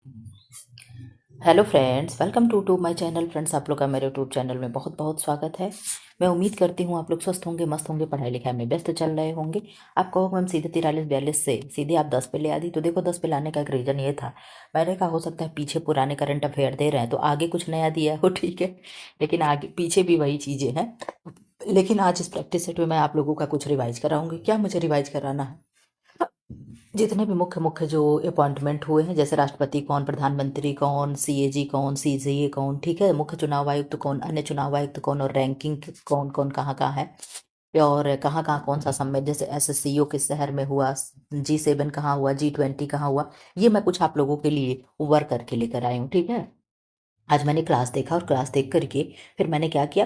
Hello friends, welcome to my channel. Friends, आप लोग का मेरे यूट्यूब चैनल में बहुत बहुत स्वागत है। मैं उम्मीद करती हूँ आप लोग स्वस्थ होंगे, मस्त होंगे, पढ़ाई लिखाई में व्यस्त चल रहे होंगे। आप कहो मैम सीधे 43-42 से सीधे आप 10 पे ले आती, तो देखो 10 पे लाने का एक रीज़न ये था। मैंने कहा हो सकता है पीछे पुराने करंट अफेयर दे रहे हैं तो आगे कुछ नया दिया हो, ठीक है, लेकिन आगे पीछे भी वही चीज़ें हैं। लेकिन आज इस प्रैक्टिस सेट में मैं आप लोगों का कुछ रिवाइज कराऊंगी। क्या मुझे रिवाइज कराना है? जितने भी मुख्य मुख्य जो अपॉइंटमेंट हुए हैं, जैसे राष्ट्रपति कौन, प्रधानमंत्री कौन, सीएजी कौन, सीजीए कौन, ठीक है, मुख्य चुनाव आयुक्त कौन, अन्य चुनाव आयुक्त कौन, और रैंकिंग कौन कौन कहाँ कहाँ है, और कहाँ कहाँ कौन सा सम्मेलन, जैसे एसएससीओ किस शहर में हुआ, G7 कहाँ हुआ, G20 कहाँ हुआ, ये मैं कुछ आप लोगों के लिए वर्क करके लेकर आई हूँ, ठीक है। आज मैंने क्लास देखा और क्लास देख करके फिर मैंने क्या किया,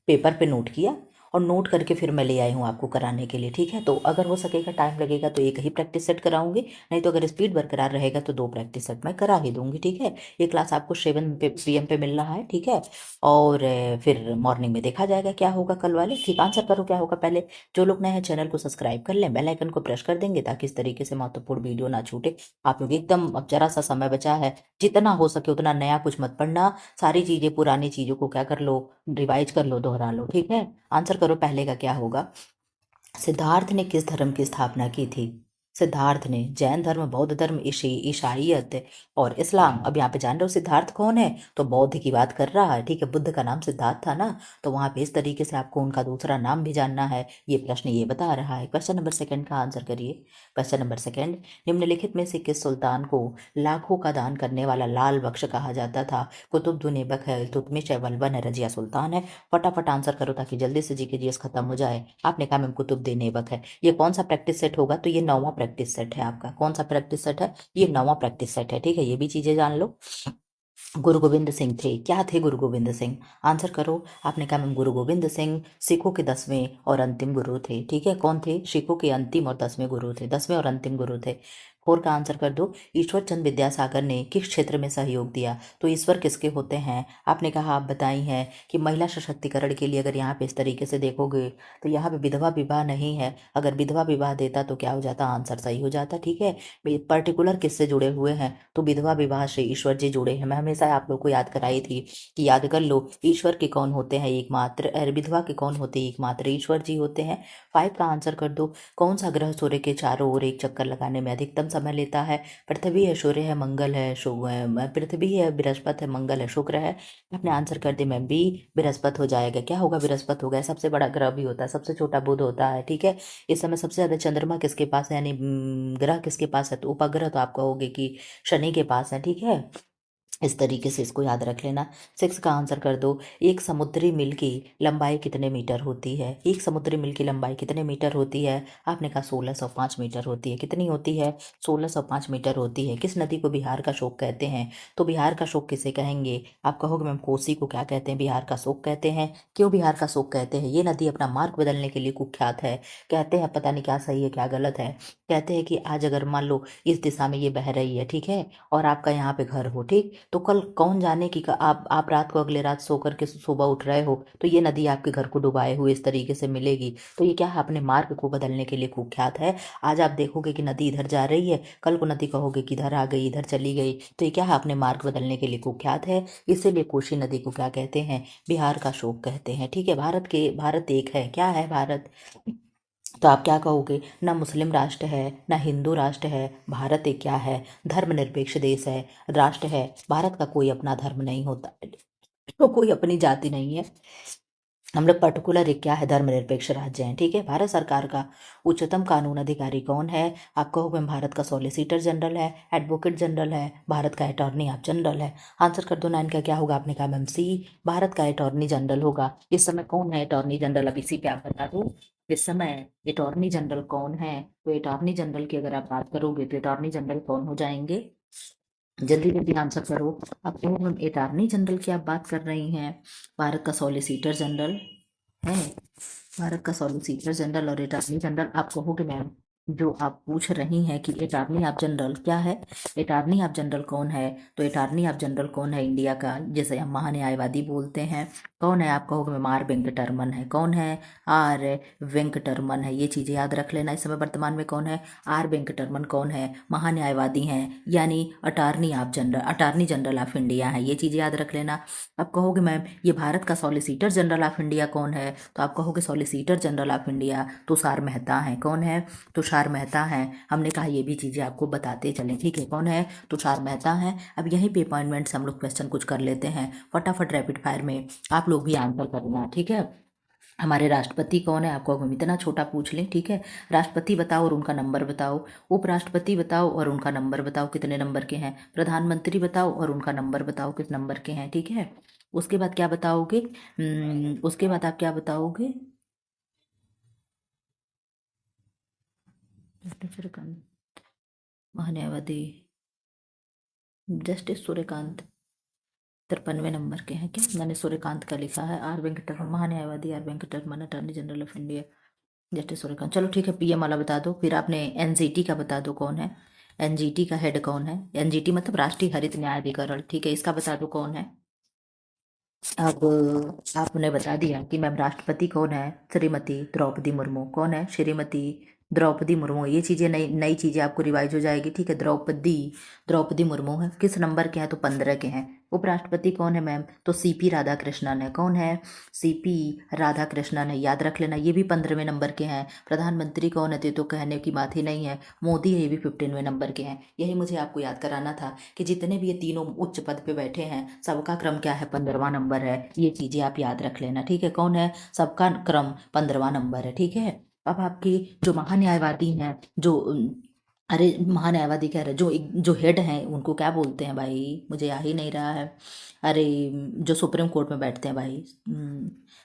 पेपर पे नोट किया और नोट करके फिर मैं ले आई हूँ आपको कराने के लिए, ठीक है। तो अगर हो सकेगा, टाइम लगेगा तो एक ही प्रैक्टिस सेट कराऊंगी, नहीं तो अगर स्पीड बरकरार रहेगा तो 2 प्रैक्टिस सेट मैं करा ही दूंगी, ठीक है। ये क्लास आपको 7 PM पे मिल रहा है, ठीक है। और फिर मॉर्निंग में देखा जाएगा क्या होगा कल वाले, ठीक। आंसर करो क्या होगा पहले। जो लोग नए हैं चैनल को सब्सक्राइब कर लें, बेल आइकन को प्रेस कर देंगे ताकि इस तरीके से महत्वपूर्ण वीडियो ना छूटे। आप लोग एकदम, अब जरा सा समय बचा है, जितना हो सके उतना नया कुछ मत पढ़ना। सारी चीजें, पुरानी चीजों को क्या कर लो, रिवाइज कर लो, दोहरा लो, ठीक है। आंसर करो पहले का क्या होगा। सिद्धार्थ ने किस धर्म की स्थापना की थी? सिद्धार्थ ने जैन धर्म, बौद्ध धर्म, ईसाईयत और इस्लाम। अब यहाँ पे जान रहे हो सिद्धार्थ कौन है, तो बौद्ध की बात कर रहा है, ठीक है। बुद्ध का नाम सिद्धार्थ था ना, तो वहां पे इस तरीके से आपको उनका दूसरा नाम भी जानना है। ये प्रश्न ये बता रहा है। क्वेश्चन नंबर सेकंड का आंसर करिए। क्वेश्चन नंबर सेकंड, निम्नलिखित में से किस सुल्तान को लाखों का दान करने वाला लाल बख्श कहा जाता था? कुतुबुद्दीन ऐबक है, इल्तुतमिश है, बलबन है, रजिया सुल्तान है। फटाफट आंसर करो ताकि जल्दी से जीके जीएस खत्म हो जाए। आपने कहा मैम कुतुबुद्दीन ऐबक है। ये कौन सा प्रैक्टिस सेट होगा? तो ये 9वां प्रैक्टिस सेट है आपका। कौन सा प्रैक्टिस सेट है? ये 9वां प्रैक्टिस सेट है, ठीक है। ये भी चीजें जान लो। गुरु गोविंद सिंह थे, क्या थे गुरु गोविंद सिंह? आंसर करो। आपने कहा मैम गुरु गोविंद सिंह सिखों के 10वें और अंतिम गुरु थे, ठीक है। कौन थे? सिखों के अंतिम और 10वें गुरु थे, 10वें और अंतिम गुरु थे। फोर का आंसर कर दो। ईश्वर चंद विद्यासागर ने किस क्षेत्र में सहयोग दिया? तो ईश्वर किसके होते हैं? आपने कहा, आप बताई हैं कि महिला सशक्तिकरण के लिए। अगर यहाँ पे इस तरीके से देखोगे तो यहाँ पे विधवा विवाह नहीं है। अगर विधवा विवाह देता तो क्या हो जाता? आंसर सही हो जाता, ठीक है। पर्टिकुलर किससे जुड़े हुए हैं? तो विधवा विवाह से ईश्वर जी जुड़े हैं। मैं हमेशा आप लोग को याद कराई थी कि याद कर लो, ईश्वर के कौन होते हैं? एकमात्र। विधवा के कौन होते हैं? एकमात्र ईश्वर जी होते हैं। 5 का आंसर कर दो। कौन सा ग्रह सूर्य के चारों ओर एक चक्कर लगाने में अधिकतम समय लेता है? पृथ्वी है, सूर्य है, मंगल है, पृथ्वी है, बृहस्पति है, मंगल है, शुक्र है। आपने आंसर कर दिया मैम बी, बृहस्पति हो जाएगा। क्या होगा? बृहस्पति होगा। सबसे बड़ा ग्रह भी होता है, सबसे छोटा बुध होता है, ठीक है। इस समय सबसे ज्यादा चंद्रमा किसके पास है, यानी ग्रह किसके पास है? तो उपग्रह तो आप कहोगे कि शनि के पास है, ठीक है। इस तरीके से इसको याद रख लेना। 6 का आंसर कर दो। एक समुद्री मील की लंबाई कितने मीटर होती है? एक समुद्री मील की लंबाई कितने मीटर होती है? आपने कहा 1605 मीटर होती है। कितनी होती है? 1605 मीटर होती है। किस नदी को बिहार का शोक कहते हैं? तो बिहार का शोक किसे कहेंगे? आप कहोगे मैम कोसी को क्या कहते हैं? बिहार का शोक कहते हैं। क्यों बिहार का शोक कहते हैं? ये नदी अपना मार्ग बदलने के लिए कुख्यात है। कहते हैं, पता नहीं क्या सही है क्या गलत है, कहते हैं कि आज अगर मान लो इस दिशा में ये बह रही है, ठीक है, और आपका यहाँ पे घर हो, ठीक, तो कल कौन जाने की आप रात को, अगले रात सो करके सुबह उठ रहे हो तो ये नदी आपके घर को डुबाए हुए इस तरीके से मिलेगी। तो ये क्या है? अपने मार्ग को बदलने के लिए कुख्यात है। आज आप देखोगे कि नदी इधर जा रही है, कल को नदी कहोगे कि इधर आ गई, इधर चली गई, तो ये क्या है? अपने मार्ग बदलने के लिए कुख्यात है। इसीलिए कोसी नदी को क्या कहते हैं? बिहार का शोक कहते हैं, ठीक है। भारत एक है। क्या है भारत? तो आप क्या कहोगे? ना मुस्लिम राष्ट्र है, ना हिंदू राष्ट्र है, भारत एक क्या है? धर्मनिरपेक्ष देश है, राष्ट्र है। भारत का कोई अपना धर्म नहीं होता, तो कोई अपनी जाति नहीं है। हम लोग पर्टिकुलर एक क्या है? धर्मनिरपेक्ष राज्य हैं, ठीक है। भारत सरकार का उच्चतम कानून अधिकारी कौन है? आप कहोगे भारत का सॉलिसिटर जनरल है, एडवोकेट जनरल है, भारत का अटॉर्नी आप जनरल है। आंसर कर दो। 9 का क्या होगा? आपने कहा मैम सी, भारत का अटॉर्नी जनरल होगा। इस समय कौन है अटॉर्नी जनरल? अब इसी पे आप बता दो, इस समय अटॉर्नी जनरल कौन है? तो अटॉर्नी जनरल की अगर आप बात करोगे तो अटॉर्नी जनरल कौन हो जाएंगे? जल्दी जल्दी आंसर करो। अब तो हम अटॉर्नी जनरल की आप बात कर रही हैं। भारत का सॉलिसिटर जनरल है, भारत का सॉलिसिटर जनरल और अटॉर्नी जनरल आप कहोगे मैम जो आप पूछ रही हैं कि अटॉर्नी ऑफ जनरल क्या है, अटॉर्नी ऑफ जनरल कौन है, तो अटॉर्नी ऑफ जनरल कौन है इंडिया का, जैसे हम महान्यायवादी बोलते हैं, कौन है, आप कहोगे मैम आर वेंकटरमन है। कौन है, आर वेंकटरमन है। ये चीज़ें याद रख लेना। इस समय वर्तमान में कौन है, आर वेंकटरमन कौन है, महान्यायवादी हैं, यानी attorney of general, attorney general of India है। ये चीज़ें याद रख लेना। अब कहोगे मैम ये भारत का सॉलिसिटर जनरल ऑफ इंडिया कौन है, तो आप कहोगे solicitor general of India Tushar Mehta है। कौन है, तुषार मेहता है। हमने कहा ये भी चीज़ें आपको बताते चलें, ठीक है। कौन है, तुषार मेहता है। अब यहीं पे अपॉइंटमेंट से हम लोग क्वेश्चन कुछ कर लेते हैं फटाफट रैपिड फायर में, आप लोग भी आंसर करना, ठीक है। हमारे राष्ट्रपति कौन है, आपको हम इतना छोटा पूछ लें, ठीक है। राष्ट्रपति बताओ और उनका नंबर बताओ, उपराष्ट्रपति बताओ और उनका नंबर बताओ कितने नंबर के हैं, प्रधानमंत्री बताओ और उनका नंबर बताओ किस नंबर के हैं, ठीक है। उसके बाद क्या बताओगे, उसके बाद आप क्या बताओगे, महान्यायवादी जस्टिस सूर्यकांत 53वें नंबर के हैं क्या, मैंने सूर्यकांत का लिखा है। आर वेंकटरमन महान्यायवादी, R Venkataraman attorney general of India, justice Suryakant. चलो ठीक है, पीएम वाला बता दो। फिर आपने एनजीटी का बता दो कौन है, एनजीटी का हेड कौन है, एनजीटी मतलब राष्ट्रीय हरित न्यायाधिकरण, ठीक है, इसका बता दो कौन है। अब आपने बता दिया कि मैम राष्ट्रपति कौन है, श्रीमती द्रौपदी मुर्मू। कौन है, श्रीमती द्रौपदी मुर्मू। ये चीज़ें नई नई चीज़ें आपको रिवाइज हो जाएगी, ठीक है। द्रौपदी द्रौपदी मुर्मू है, किस नंबर के हैं, तो 15 के हैं। उपराष्ट्रपति कौन है मैम, तो सीपी राधाकृष्णन है। कौन है, सीपी राधाकृष्णन है, याद रख लेना, ये भी 15वें नंबर के हैं। प्रधानमंत्री कौन है, तो कहने की बात ही नहीं है, मोदी है, ये भी 15वें नंबर के हैं। यही मुझे आपको याद कराना था कि जितने भी ये तीनों उच्च पद पे बैठे हैं सबका क्रम क्या है, 15वां नंबर है। ये चीज़ें आप याद रख लेना, ठीक है। कौन है, सबका क्रम 15वां नंबर है, ठीक है। अब आपकी जो महान्यायवादी हैं, जो अरे महान्यायवादी कह रहे, जो हेड हैं उनको क्या बोलते हैं भाई, मुझे आ ही नहीं रहा है। अरे जो सुप्रीम कोर्ट में बैठते हैं भाई,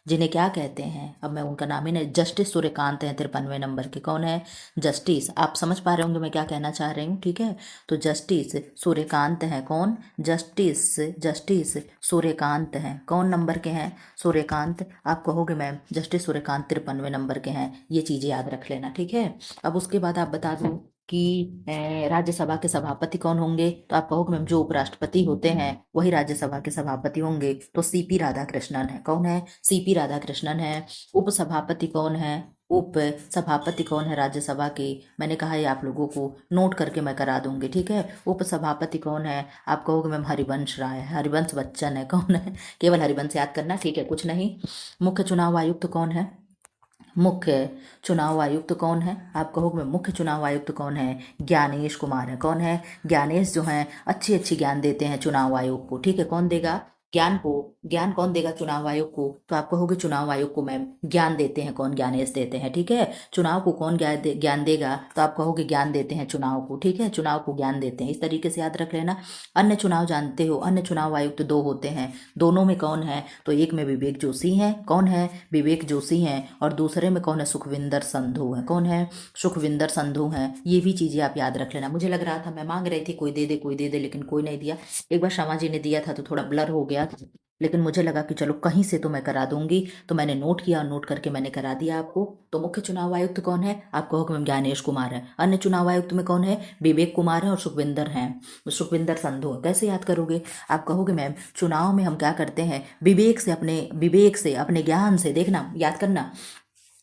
जिन्हें क्या कहते हैं, अब मैं उनका नाम ही नहीं, जस्टिस सूर्यकांत हैं 53वें नंबर के। कौन है, जस्टिस, आप समझ पा रहे होंगे मैं क्या कहना चाह रही हूँ, ठीक है। तो जस्टिस सूर्यकांत हैं। कौन, जस्टिस, जस्टिस सूर्यकांत हैं। कौन नंबर के हैं, सूर्यकांत। आप कहोगे मैम जस्टिस सूर्यकांत 53वें नंबर के हैं। ये चीज़ें याद रख लेना, ठीक है। अब उसके बाद आप बता दो कि राज्यसभा के सभापति कौन होंगे, तो आप कहोगे मैम जो उपराष्ट्रपति होते हैं वही राज्यसभा के सभापति होंगे, तो सीपी राधाकृष्णन है। कौन है, सीपी राधाकृष्णन है। उपसभापति कौन है, उप सभापति कौन है राज्यसभा के, मैंने कहा ये आप लोगों को नोट करके मैं करा दूंगी, ठीक है। उपसभापति कौन है, आप कहोगे मैम हरिवंश राय, हरिवंश बच्चन है। कौन है, केवल हरिवंश याद करना, ठीक है, कुछ नहीं। मुख्य चुनाव आयुक्त कौन है, मुख्य चुनाव आयुक्त कौन है, आप कहोगे मुख्य चुनाव आयुक्त कौन है, ज्ञानेश कुमार है। कौन है, ज्ञानेश जो हैं अच्छी अच्छी ज्ञान देते हैं चुनाव आयोग को, ठीक है। कौन देगा ज्ञान को, ज्ञान कौन देगा चुनाव आयोग को, तो आप कहोगे चुनाव आयोग को मैम ज्ञान देते हैं कौन, ज्ञानेश देते हैं, ठीक है। चुनाव को कौन ज्ञान देगा, तो आप कहोगे ज्ञान देते हैं चुनाव को, ठीक है, चुनाव को ज्ञान देते हैं। इस तरीके से याद रख लेना। अन्य चुनाव जानते हो, अन्य चुनाव आयुक्त दो होते हैं, दोनों में कौन है, तो एक में विवेक जोशी हैं। कौन है, विवेक जोशी हैं, और दूसरे में कौन है, सुखविंदर संधू है। कौन है, सुखविंदर संधू हैं। ये भी चीज़ें आप याद रख लेना। मुझे लग रहा था मैं मांग रही थी कोई दे दे कोई दे दे, लेकिन कोई नहीं दिया। एक बार शमा जी ने दिया था तो थोड़ा ब्लर हो गया, लेकिन मुझे लगा कि चलो कहीं से तो मैं करा दूंगी, तो मैंने नोट किया और नोट करके मैंने करा दिया आपको। तो मुख्य चुनाव आयुक्त कौन है, आप कहोगे मैम ज्ञानेश कुमार है। अन्य चुनाव आयुक्त में कौन है, विवेक कुमार है और सुखविंदर हैं, सुखविंदर संधू है। कैसे याद करोगे, आप कहोगे मैम चुनाव में हम क्या करते हैं, विवेक से अपने ज्ञान से, देखना याद करना,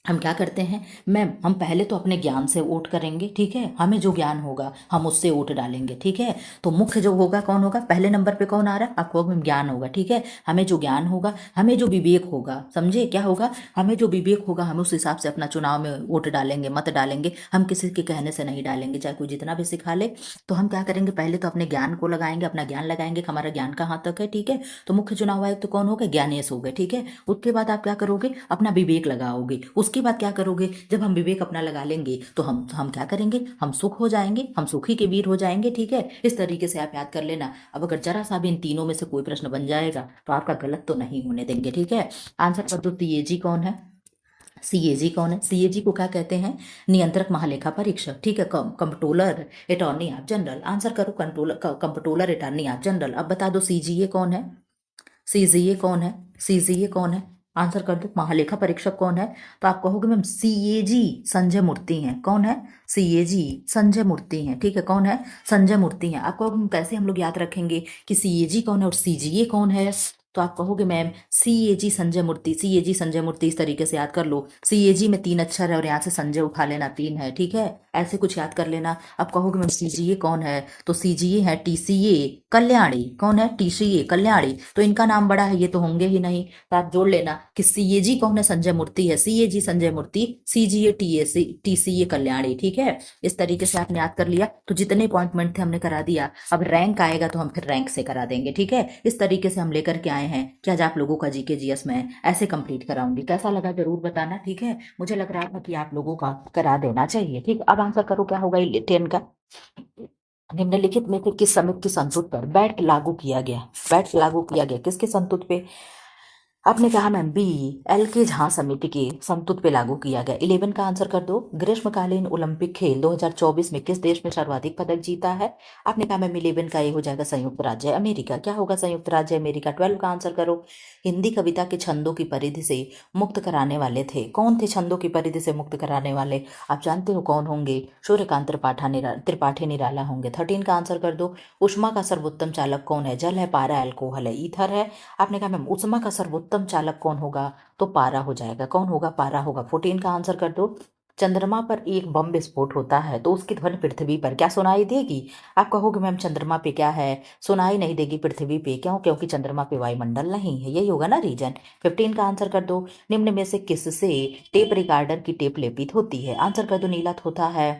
हम क्या करते हैं मैम, हम पहले तो अपने ज्ञान से वोट करेंगे, ठीक है, हमें जो ज्ञान होगा हम उससे वोट डालेंगे, ठीक है। तो मुख्य जो होगा कौन होगा, पहले नंबर पे कौन आ रहा है, आपको मैम ज्ञान होगा, ठीक है। हमें जो ज्ञान होगा, हमें जो विवेक होगा, समझे क्या होगा, हमें जो विवेक होगा हम उस हिसाब से अपना चुनाव में वोट डालेंगे, मत डालेंगे, हम किसी के कहने से नहीं डालेंगे, चाहे कोई जितना भी सिखा ले। तो हम क्या करेंगे, पहले तो अपने ज्ञान को लगाएंगे, अपना ज्ञान लगाएंगे कि हमारा ज्ञान कहाँ तक है, ठीक है। तो मुख्य चुनाव आयुक्त तो कौन हो गए, ज्ञानेश हो गए, ठीक है। उसके बाद आप क्या करोगे, अपना विवेक लगाओगे। उसके बाद क्या करोगे, जब हम विवेक अपना लगा लेंगे तो हम क्या करेंगे, हम सुख हो जाएंगे, हम सुखी के वीर हो जाएंगे, ठीक है। इस तरीके से आप याद कर लेना। अब अगर जरा सा भी इन तीनों में से कोई प्रश्न बन जाएगा तो आपका गलत तो नहीं होने देंगे, ठीक है। आंसर कर दो, सीएजी कौन है, सीएजी कौन है, सीएजी को क्या कहते हैं, नियंत्रक महालेखा परीक्षक, ठीक है। Comptroller attorney of general, answer करो, कंप्ट्रोलर अटॉर्नी ऑफ जनरल। अब बता दो सीजीए कौन है, सीजीए कौन है, सीजीए कौन है, आंसर कर दो। महालेखा परीक्षक कौन है? तो आप कहोगे मैम सीएजी संजय मूर्ति हैं। कौन है? सीएजी संजय मूर्ति हैं। ठीक है, कौन है? संजय मूर्ति हैं। आप कहोगे कैसे हम लोग याद रखेंगे कि सीएजी कौन है और सीजीए कौन है? तो आप कहोगे मैम सीएजी संजय मूर्ति, सीएजी संजय मूर्ति, इस तरीके से याद कर लो। सीएजी में 3 अक्षर है और यहाँ से संजय उठा लेना, 3 है। ठीक है, ऐसे कुछ याद कर लेना। अब कहोगे मैम सीजीए कौन है? तो सीजीए है टीसीए कल्याणी। कौन है? टीसीए कल्याणी। तो इनका नाम बड़ा है, ये तो होंगे ही नहीं। तो आप जोड़ लेना कि सीएजी कौन है? संजय मूर्ति है। सीएजी संजय मूर्ति, सीजीए टीएसी टीसीए कल्याणी। ठीक है, इस तरीके से आपने याद कर लिया। तो जितने अपॉइंटमेंट थे हमने करा दिया। अब रैंक आएगा तो हम फिर रैंक से करा देंगे। ठीक है, इस तरीके से हम लेकर के आए हैं कि आज आप लोगों का जीके जीएस में ऐसे कंप्लीट कराऊंगी। कैसा लगा जरूर बताना। ठीक है, मुझे लग रहा था कि आप लोगों का करा देना चाहिए। ठीक, अब आंसर करो क्या होगा 10 का। निम्नलिखित में से किस समिति के संतुत पर बैट लागू किया गया? बैट लागू किया गया किसके संतुत पे? आपने कहा मैम बी, एल के झा समिति के संतुत पे लागू किया गया। 11 का आंसर कर दो। ग्रीष्मकालीन ओलंपिक खेल 2024 में किस देश में सर्वाधिक पदक जीता है? आपने कहा मैम 11 का ये हो जाएगा संयुक्त राज्य अमेरिका। क्या होगा? संयुक्त राज्य अमेरिका। 12 का आंसर करो। हिंदी कविता के छंदों की परिधि से मुक्त कराने वाले थे। कौन थे छंदों की परिधि से मुक्त कराने वाले? आप जानते हो कौन होंगे? सूर्यकांत त्रिपाठी निराला होंगे। 13 का आंसर कर दो। उष्मा का सर्वोत्तम चालक कौन है? जल है, पारा, अल्कोहल है, ईथर है। आपने कहा मैम उष्मा का सर्वोत्तम चालक कौन होगा? तो पारा हो जाएगा। कौन होगा? पारा होगा। 14 का आंसर कर दो। चंद्रमा पर एक बम विस्फोट होता है तो उसकी ध्वनि पृथ्वी पर क्या सुनाई देगी? आप कहोगे मैम चंद्रमा पे क्या है, सुनाई नहीं देगी पृथ्वी पे। क्यों? क्योंकि चंद्रमा पे वायुमंडल नहीं है। यही होगा ना रीजन। 15 का आंसर कर दो। निम्न में से किससे टेप रिकॉर्डर की टेप लेपित होती है? आंसर कर दो। नीला होता है,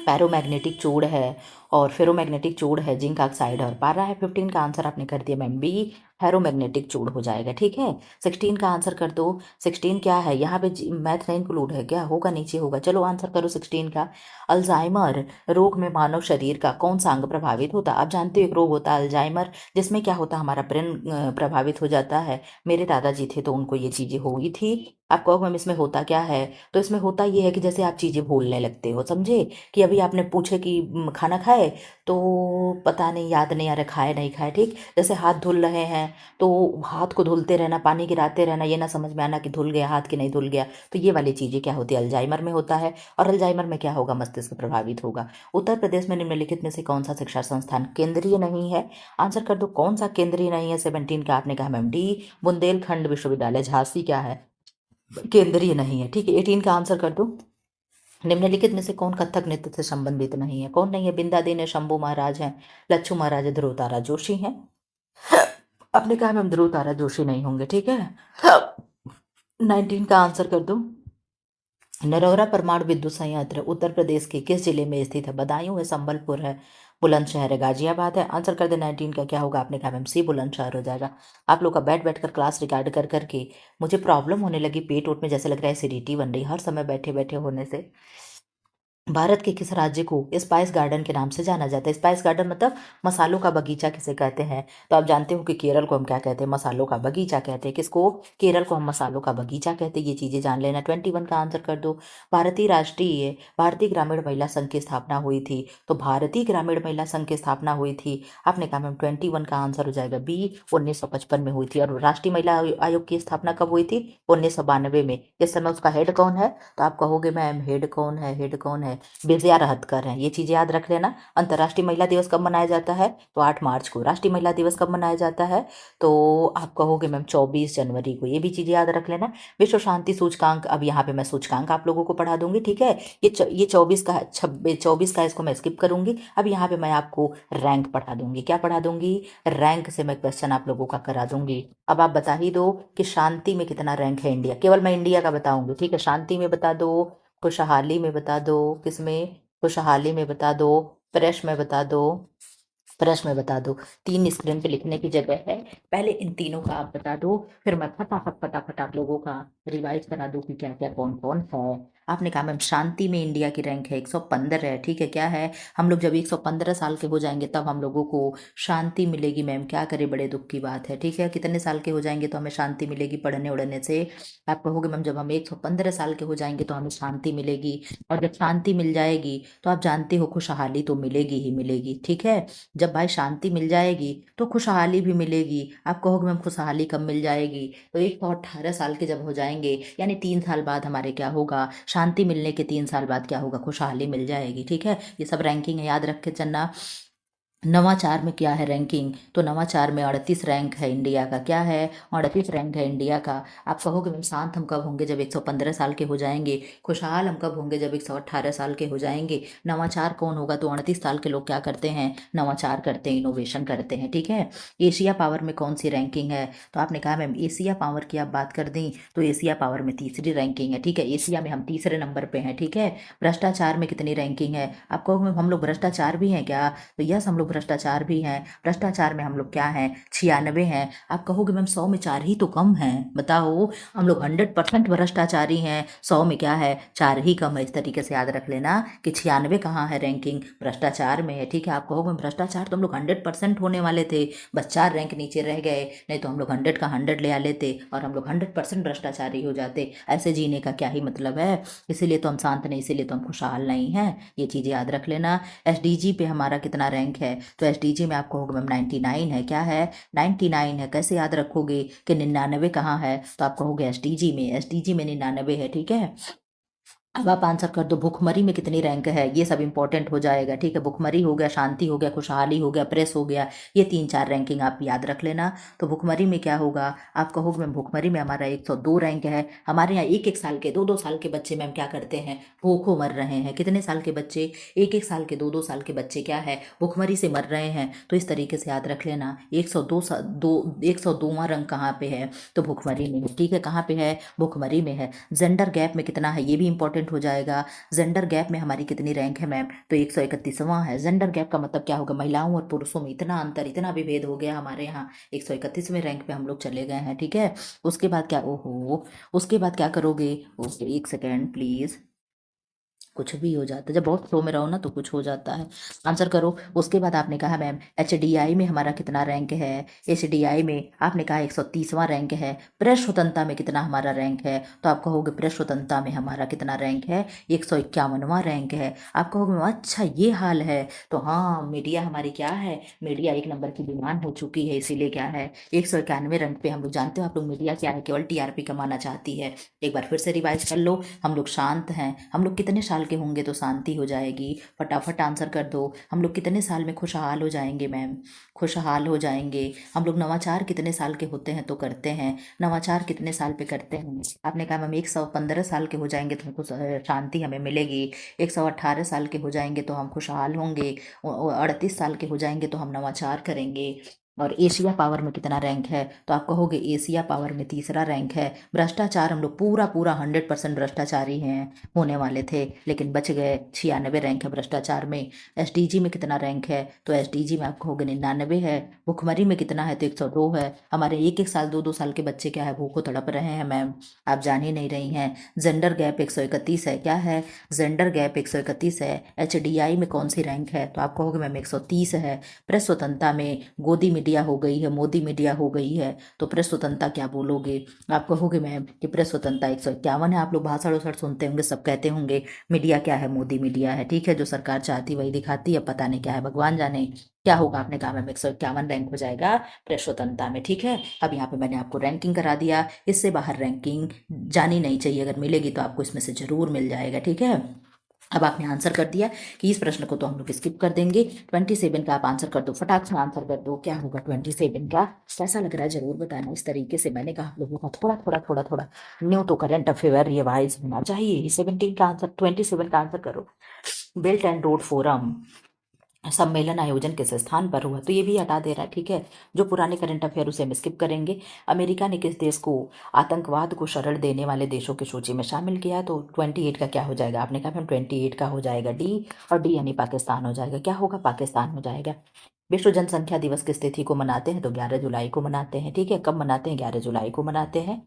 पैरोमैग्नेटिक चूड़ है और फेरोमैग्नेटिक चूड़ है, जिंक ऑक्साइड और पारा है। 15 का आंसर आपने कर दिया मैम बी, फेरोमैग्नेटिक चूड़ हो जाएगा। ठीक है, 16 का आंसर कर दो। 16 क्या है? यहाँ पे मैथ नहीं इंक्लूड है क्या? होगा, नीचे होगा। चलो आंसर करो 16 का। अल्जाइमर रोग में मानव शरीर का कौन सा अंग प्रभावित होता? आप जानते हो एक रोग होता है अल्जाइमर, जिसमें क्या होता है, हमारा ब्रेन प्रभावित हो जाता है। मेरे दादाजी थे तो उनको ये चीजें हुई थी। आप कहो मैम इसमें होता क्या है? तो इसमें होता ये है कि जैसे आप चीजें भूलने लगते हो, समझे? कि अभी आपने पूछे कि खाना खाए तो पता नहीं, याद नहीं आ रहा खाए नहीं खाए। ठीक, जैसे हाथ धुल रहे हैं तो हाथ को धुलते रहना, पानी गिराते रहना, ये ना समझ में आना कि धुल गया हाथ कि नहीं धुल गया। तो ये वाली चीजें क्या होती है? अल्जाइमर में होता है। और अल्जाइमर में क्या होगा? मस्तिष्क प्रभावित होगा। उत्तर प्रदेश में निम्नलिखित में से कौन सा शिक्षा संस्थान केंद्रीय नहीं है? आंसर कर दो। कौन सा केंद्रीय नहीं है? 17 का आपने कहा मैम डी, बुंदेलखंड विश्वविद्यालय झांसी क्या है? केंद्रीय नहीं है। ठीक है, 18 का आंसर कर दो। निम्नलिखित में से कौन कथक नृत्य से संबंधित नहीं है? कौन नहीं है? बिंदा दिन है, शंभू महाराज हैं, लच्छू महाराज है, ध्रुव तारा जोशी हैं। आपने कहा मैम ध्रुव तारा जोशी नहीं होंगे। ठीक है, 19 का आंसर कर दो। नरौरा परमाणु विद्युत संयंत्र उत्तर प्रदेश के किस जिले में स्थित है? बदायूं है, संबलपुर है, बुलंदशहर है, गाजियाबाद है। आंसर कर दे 19 का। क्या होगा? आपने कहा मैम सी, बुलंदशहर हो जाएगा। आप लोग का बैठ बैठ कर क्लास रिकॉर्ड कर करके मुझे प्रॉब्लम होने लगी, पेट ओट में जैसे लग रहा है एसिडिटी बन रही हर समय बैठे बैठे होने से। भारत के किस राज्य को स्पाइस गार्डन के नाम से जाना जाता है? स्पाइस गार्डन मतलब मसालों का बगीचा किसे कहते हैं? तो आप जानते हो कि केरल को हम क्या कहते हैं? मसालों का बगीचा कहते हैं। किसको? केरल को हम मसालों का बगीचा कहते हैं। ये चीजें जान लेना। 21 का आंसर कर दो। भारतीय ग्रामीण महिला संघ की स्थापना हुई थी। तो भारतीय ग्रामीण महिला संघ की स्थापना हुई थी। आपने कहा मैम 21 का आंसर हो जाएगा बी, 1955 में हुई थी। और राष्ट्रीय महिला आयोग की स्थापना कब हुई थी? 1992 में। इस समय उसका हेड कौन है? तो आप कहोगे मैम हेड कौन है, हेड कौन है? विजया रहतकर हैं। ये चीजें याद रख लेना। अंतर्राष्ट्रीय महिला दिवस कब मनाया जाता है? तो 8 मार्च को। राष्ट्रीय महिला दिवस कब मनाया जाता है? तो आप कहोगे मैम 24 जनवरी को। ये भी चीजें याद रख लेना। विश्व शांति सूचकांक, अब यहाँ पे मैं सूचकांक आप लोगों को पढ़ा दूंगी। ठीक है, ये 24 का इसको मैं स्किप करूंगी। अब यहाँ पे मैं आपको रैंक पढ़ा दूंगी। क्या पढ़ा दूंगी? रैंक से मैं क्वेश्चन आप लोगों का करा दूंगी। अब आप बता ही दो कि शांति में कितना रैंक है इंडिया। केवल मैं इंडिया का बताऊंगी। ठीक है, शांति में बता दो, खुशहाली में बता दो, किसमें? खुशहाली में बता दो, प्रेस में बता दो, प्रेस में बता दो। 3 स्क्रीन पे लिखने की जगह है, पहले इन तीनों का आप बता दो, फिर मैं फटाफट फटाफट आप लोगों का रिवाइज करा दूं कि क्या क्या कौन कौन है। आपने कहा मैम शांति में इंडिया की रैंक है 115 है, ठीक है। क्या है, हम लोग जब 115 साल के हो जाएंगे तब हम लोगों को शांति मिलेगी मैम। क्या करें, बड़े दुख की बात है, ठीक है। कितने साल के हो जाएंगे तो हमें शांति मिलेगी पढ़ने उड़ने से? आप कहोगे मैम जब हम 115 साल के हो जाएंगे तो हमें शांति मिलेगी, और जब शांति मिल जाएगी तो आप जानते हो खुशहाली तो मिलेगी ही मिलेगी, ठीक है। जब भाई शांति मिल जाएगी तो खुशहाली भी मिलेगी। आप कहोगे मैम खुशहाली कब मिल जाएगी? तो 118 साल के जब हो जाएंगे, यानी 3 साल बाद हमारे क्या होगा, शांति मिलने के 3 साल बाद क्या होगा, खुशहाली मिल जाएगी, ठीक है। ये सब रैंकिंग है, याद रख के चलना। नवाचार में क्या है रैंकिंग, तो नवाचार में 38 रैंक है इंडिया का। क्या है, 38 रैंक है इंडिया का। आप कहोगे मैम शांत हम कब होंगे, जब 115 साल के हो जाएंगे। खुशहाल हम कब होंगे, जब 118 साल के हो जाएंगे। नवाचार कौन होगा, तो 38 साल के लोग क्या करते हैं, नवाचार करते हैं, इनोवेशन करते हैं, ठीक है। एशिया पावर में कौन सी रैंकिंग है, तो आपने कहा मैम एशिया पावर की आप बात कर दी तो एशिया पावर में तीसरी रैंकिंग है, ठीक है। एशिया में हम तीसरे नंबर पे हैं, ठीक है। भ्रष्टाचार में कितनी रैंकिंग है, आप कहोगे मैम हम लोग भ्रष्टाचार भी हैं क्या, तो यस हम लोग भ्रष्टाचार भी हैं। भ्रष्टाचार में हम लोग क्या हैं, 96 हैं। आप कहोगे मैम 100 में 4 ही तो कम हैं, बताओ। हम लोग 100% भ्रष्टाचारी हैं, 100 में क्या है, 4 ही कम है। इस तरीके से याद रख लेना कि 96 कहाँ है रैंकिंग, भ्रष्टाचार में है, ठीक है। आप कहोगे मैम भ्रष्टाचार तो हम लोग 100% होने वाले थे, बस 4 रैंक नीचे रह गए, नहीं तो हम लोग 100 का 100 ले आ लेते और हम लोग 100% भ्रष्टाचारी हो जाते। ऐसे जीने का क्या ही मतलब है। इसीलिए तो हम शांत नहीं, इसीलिए तो हम खुशहाल नहीं हैं, ये चीज़ें याद रख लेना। एसडीजी पे हमारा कितना रैंक है, तो एसडीजी में आप कहोगे मैम 99 है। क्या है, 99 है। कैसे याद रखोगे कि 99 कहाँ है, तो आप कहोगे एसडीजी में, एसडीजी में 99 है, ठीक है। अब आप आंसर कर दो भुखमरी में कितनी रैंक है, ये सब इंपॉर्टेंट हो जाएगा, ठीक है। भुखमरी हो गया, शांति हो गया, खुशहाली हो गया, प्रेस हो गया, ये 3-4 रैंकिंग आप याद रख लेना। तो भुखमरी में क्या होगा, आप कहोगे मैम भुखमरी में हमारा 102 रैंक है। हमारे यहाँ 1-1 साल के 2-2 साल के बच्चे मैम क्या करते हैं, भूखों मर रहे हैं। कितने साल के बच्चे, 1-1 साल के 2-2 साल के बच्चे क्या है, भुखमरी से मर रहे हैं। तो इस तरीके से याद रख लेना। 102वां रंक कहाँ पे है, तो भुखमरी में, ठीक है। कहाँ पे है, भुखमरी में है। जेंडर गैप में कितना है, ये भी इंपॉर्टेंट हो जाएगा। जेंडर गैप में हमारी कितनी रैंक है मैम, तो 131वां है। जेंडर गैप का मतलब क्या होगा, महिलाओं और पुरुषों में इतना अंतर, इतना विभेद हो गया हमारे यहाँ, 131वें रैंक पे हम लोग चले गए हैं, ठीक है। उसके बाद क्या, ओहो, उसके बाद क्या करोगे, ओके 1 सेकेंड प्लीज। कुछ भी हो जाता है, जब बहुत फ्लो में रहो ना तो कुछ हो जाता है। आंसर करो। उसके बाद आपने कहा मैम एचडीआई में हमारा कितना रैंक है, एचडीआई में आपने कहा 130वां रैंक है। प्रेस स्वतंत्रता में कितना हमारा रैंक है, तो आप कहोगे प्रेस स्वतंत्रता में हमारा कितना रैंक है, 151वां रैंक है। आप कहोगे मैम अच्छा ये हाल है, तो हाँ मीडिया हमारी क्या है, मीडिया 1 नंबर की डिमांड हो चुकी है, इसीलिए क्या है 191 रैंक पे। हम लोग जानते हो आप लोग मीडिया क्या है, केवल टीआरपी कमाना चाहती है। एक बार फिर से रिवाइज कर लो, हम लोग शांत हैं। हम लोग कितने साल के होंगे तो शांति हो जाएगी, फटाफट आंसर कर दो। हम लोग कितने साल में खुशहाल हो जाएंगे मैम, खुशहाल हो जाएंगे। हम लोग नवाचार कितने साल के होते हैं तो करते हैं, नवाचार कितने साल पे करते हैं। आपने कहा मैम 115 साल के हो जाएंगे तो हमको शांति हमें मिलेगी, 118 साल के हो जाएंगे तो हम खुशहाल होंगे, 38 साल के हो जाएंगे तो हम नवाचार करेंगे। और एशिया पावर में कितना रैंक है, तो आप कहोगे एशिया पावर में तीसरा रैंक है। भ्रष्टाचार हम लोग पूरा पूरा 100% भ्रष्टाचारी हैं, होने वाले थे लेकिन बच गए, 96 रैंक है भ्रष्टाचार में। एसडीजी में कितना रैंक है, तो एसडीजी में आप कहोगे 99 है। भुखमरी में कितना है, तो 102 है। हमारे 1-1 साल 2-2 साल के बच्चे क्या है, भूखों तड़प रहे हैं मैम, आप जान ही नहीं रही हैं। जेंडर गैप 131 है। क्या है, जेंडर गैप 131 है। एचडीआई में कौन सी रैंक है, तो आप कहोगे मैम 130 है। प्रेस स्वतंत्रता में गोदी मीडिया हो गई है, मोदी मीडिया हो गई है, तो प्रेस स्वतंत्रता क्या बोलोगे, आप कहोगे मैम कि प्रेस स्वतंत्रता 151 है। आप लोग भाषण उषण सुनते होंगे, सब कहते होंगे मीडिया क्या है, मोदी मीडिया है, ठीक है। जो सरकार चाहती वही दिखाती है, पता नहीं क्या है, भगवान जाने क्या होगा। आपने कहा मैम 151 रैंक हो जाएगा प्रेस स्वतंत्रता में, ठीक है। अब यहाँ पे मैंने आपको रैंकिंग करा दिया, इससे बाहर रैंकिंग जानी नहीं चाहिए, अगर मिलेगी तो आपको इसमें से जरूर मिल जाएगा, ठीक है। अब आपने आंसर कर दिया कि इस प्रश्न को तो हम लोग स्किप कर देंगे। 27 का आप आंसर कर दो, फटाक से आंसर कर दो, क्या होगा 27 का, कैसा लग रहा है जरूर बताना। इस तरीके से मैंने कहा आप लोगों का थोड़ा थोड़ा थोड़ा थोड़ा न्यू तो करंट अफेयर रिवाइज होना चाहिए। 17 का आंसर, 27 का आंसर करो। बेल्ट एंड रोड फोरम सम्मेलन आयोजन किस स्थान पर हुआ, तो ये भी हटा दे रहा है, ठीक है। जो पुराने करंट अफेयर उसे हम स्किप करेंगे। अमेरिका ने किस देश को आतंकवाद को शरण देने वाले देशों की सूची में शामिल किया है, तो 28 का क्या हो जाएगा, आपने कहा मैम 28 का हो जाएगा डी, और डी यानी पाकिस्तान हो जाएगा। क्या होगा, पाकिस्तान हो जाएगा। विश्व जनसंख्या दिवस किस तिथि को मनाते हैं, तो 11 जुलाई को मनाते हैं, ठीक है। कब मनाते हैं, 11 जुलाई को मनाते हैं।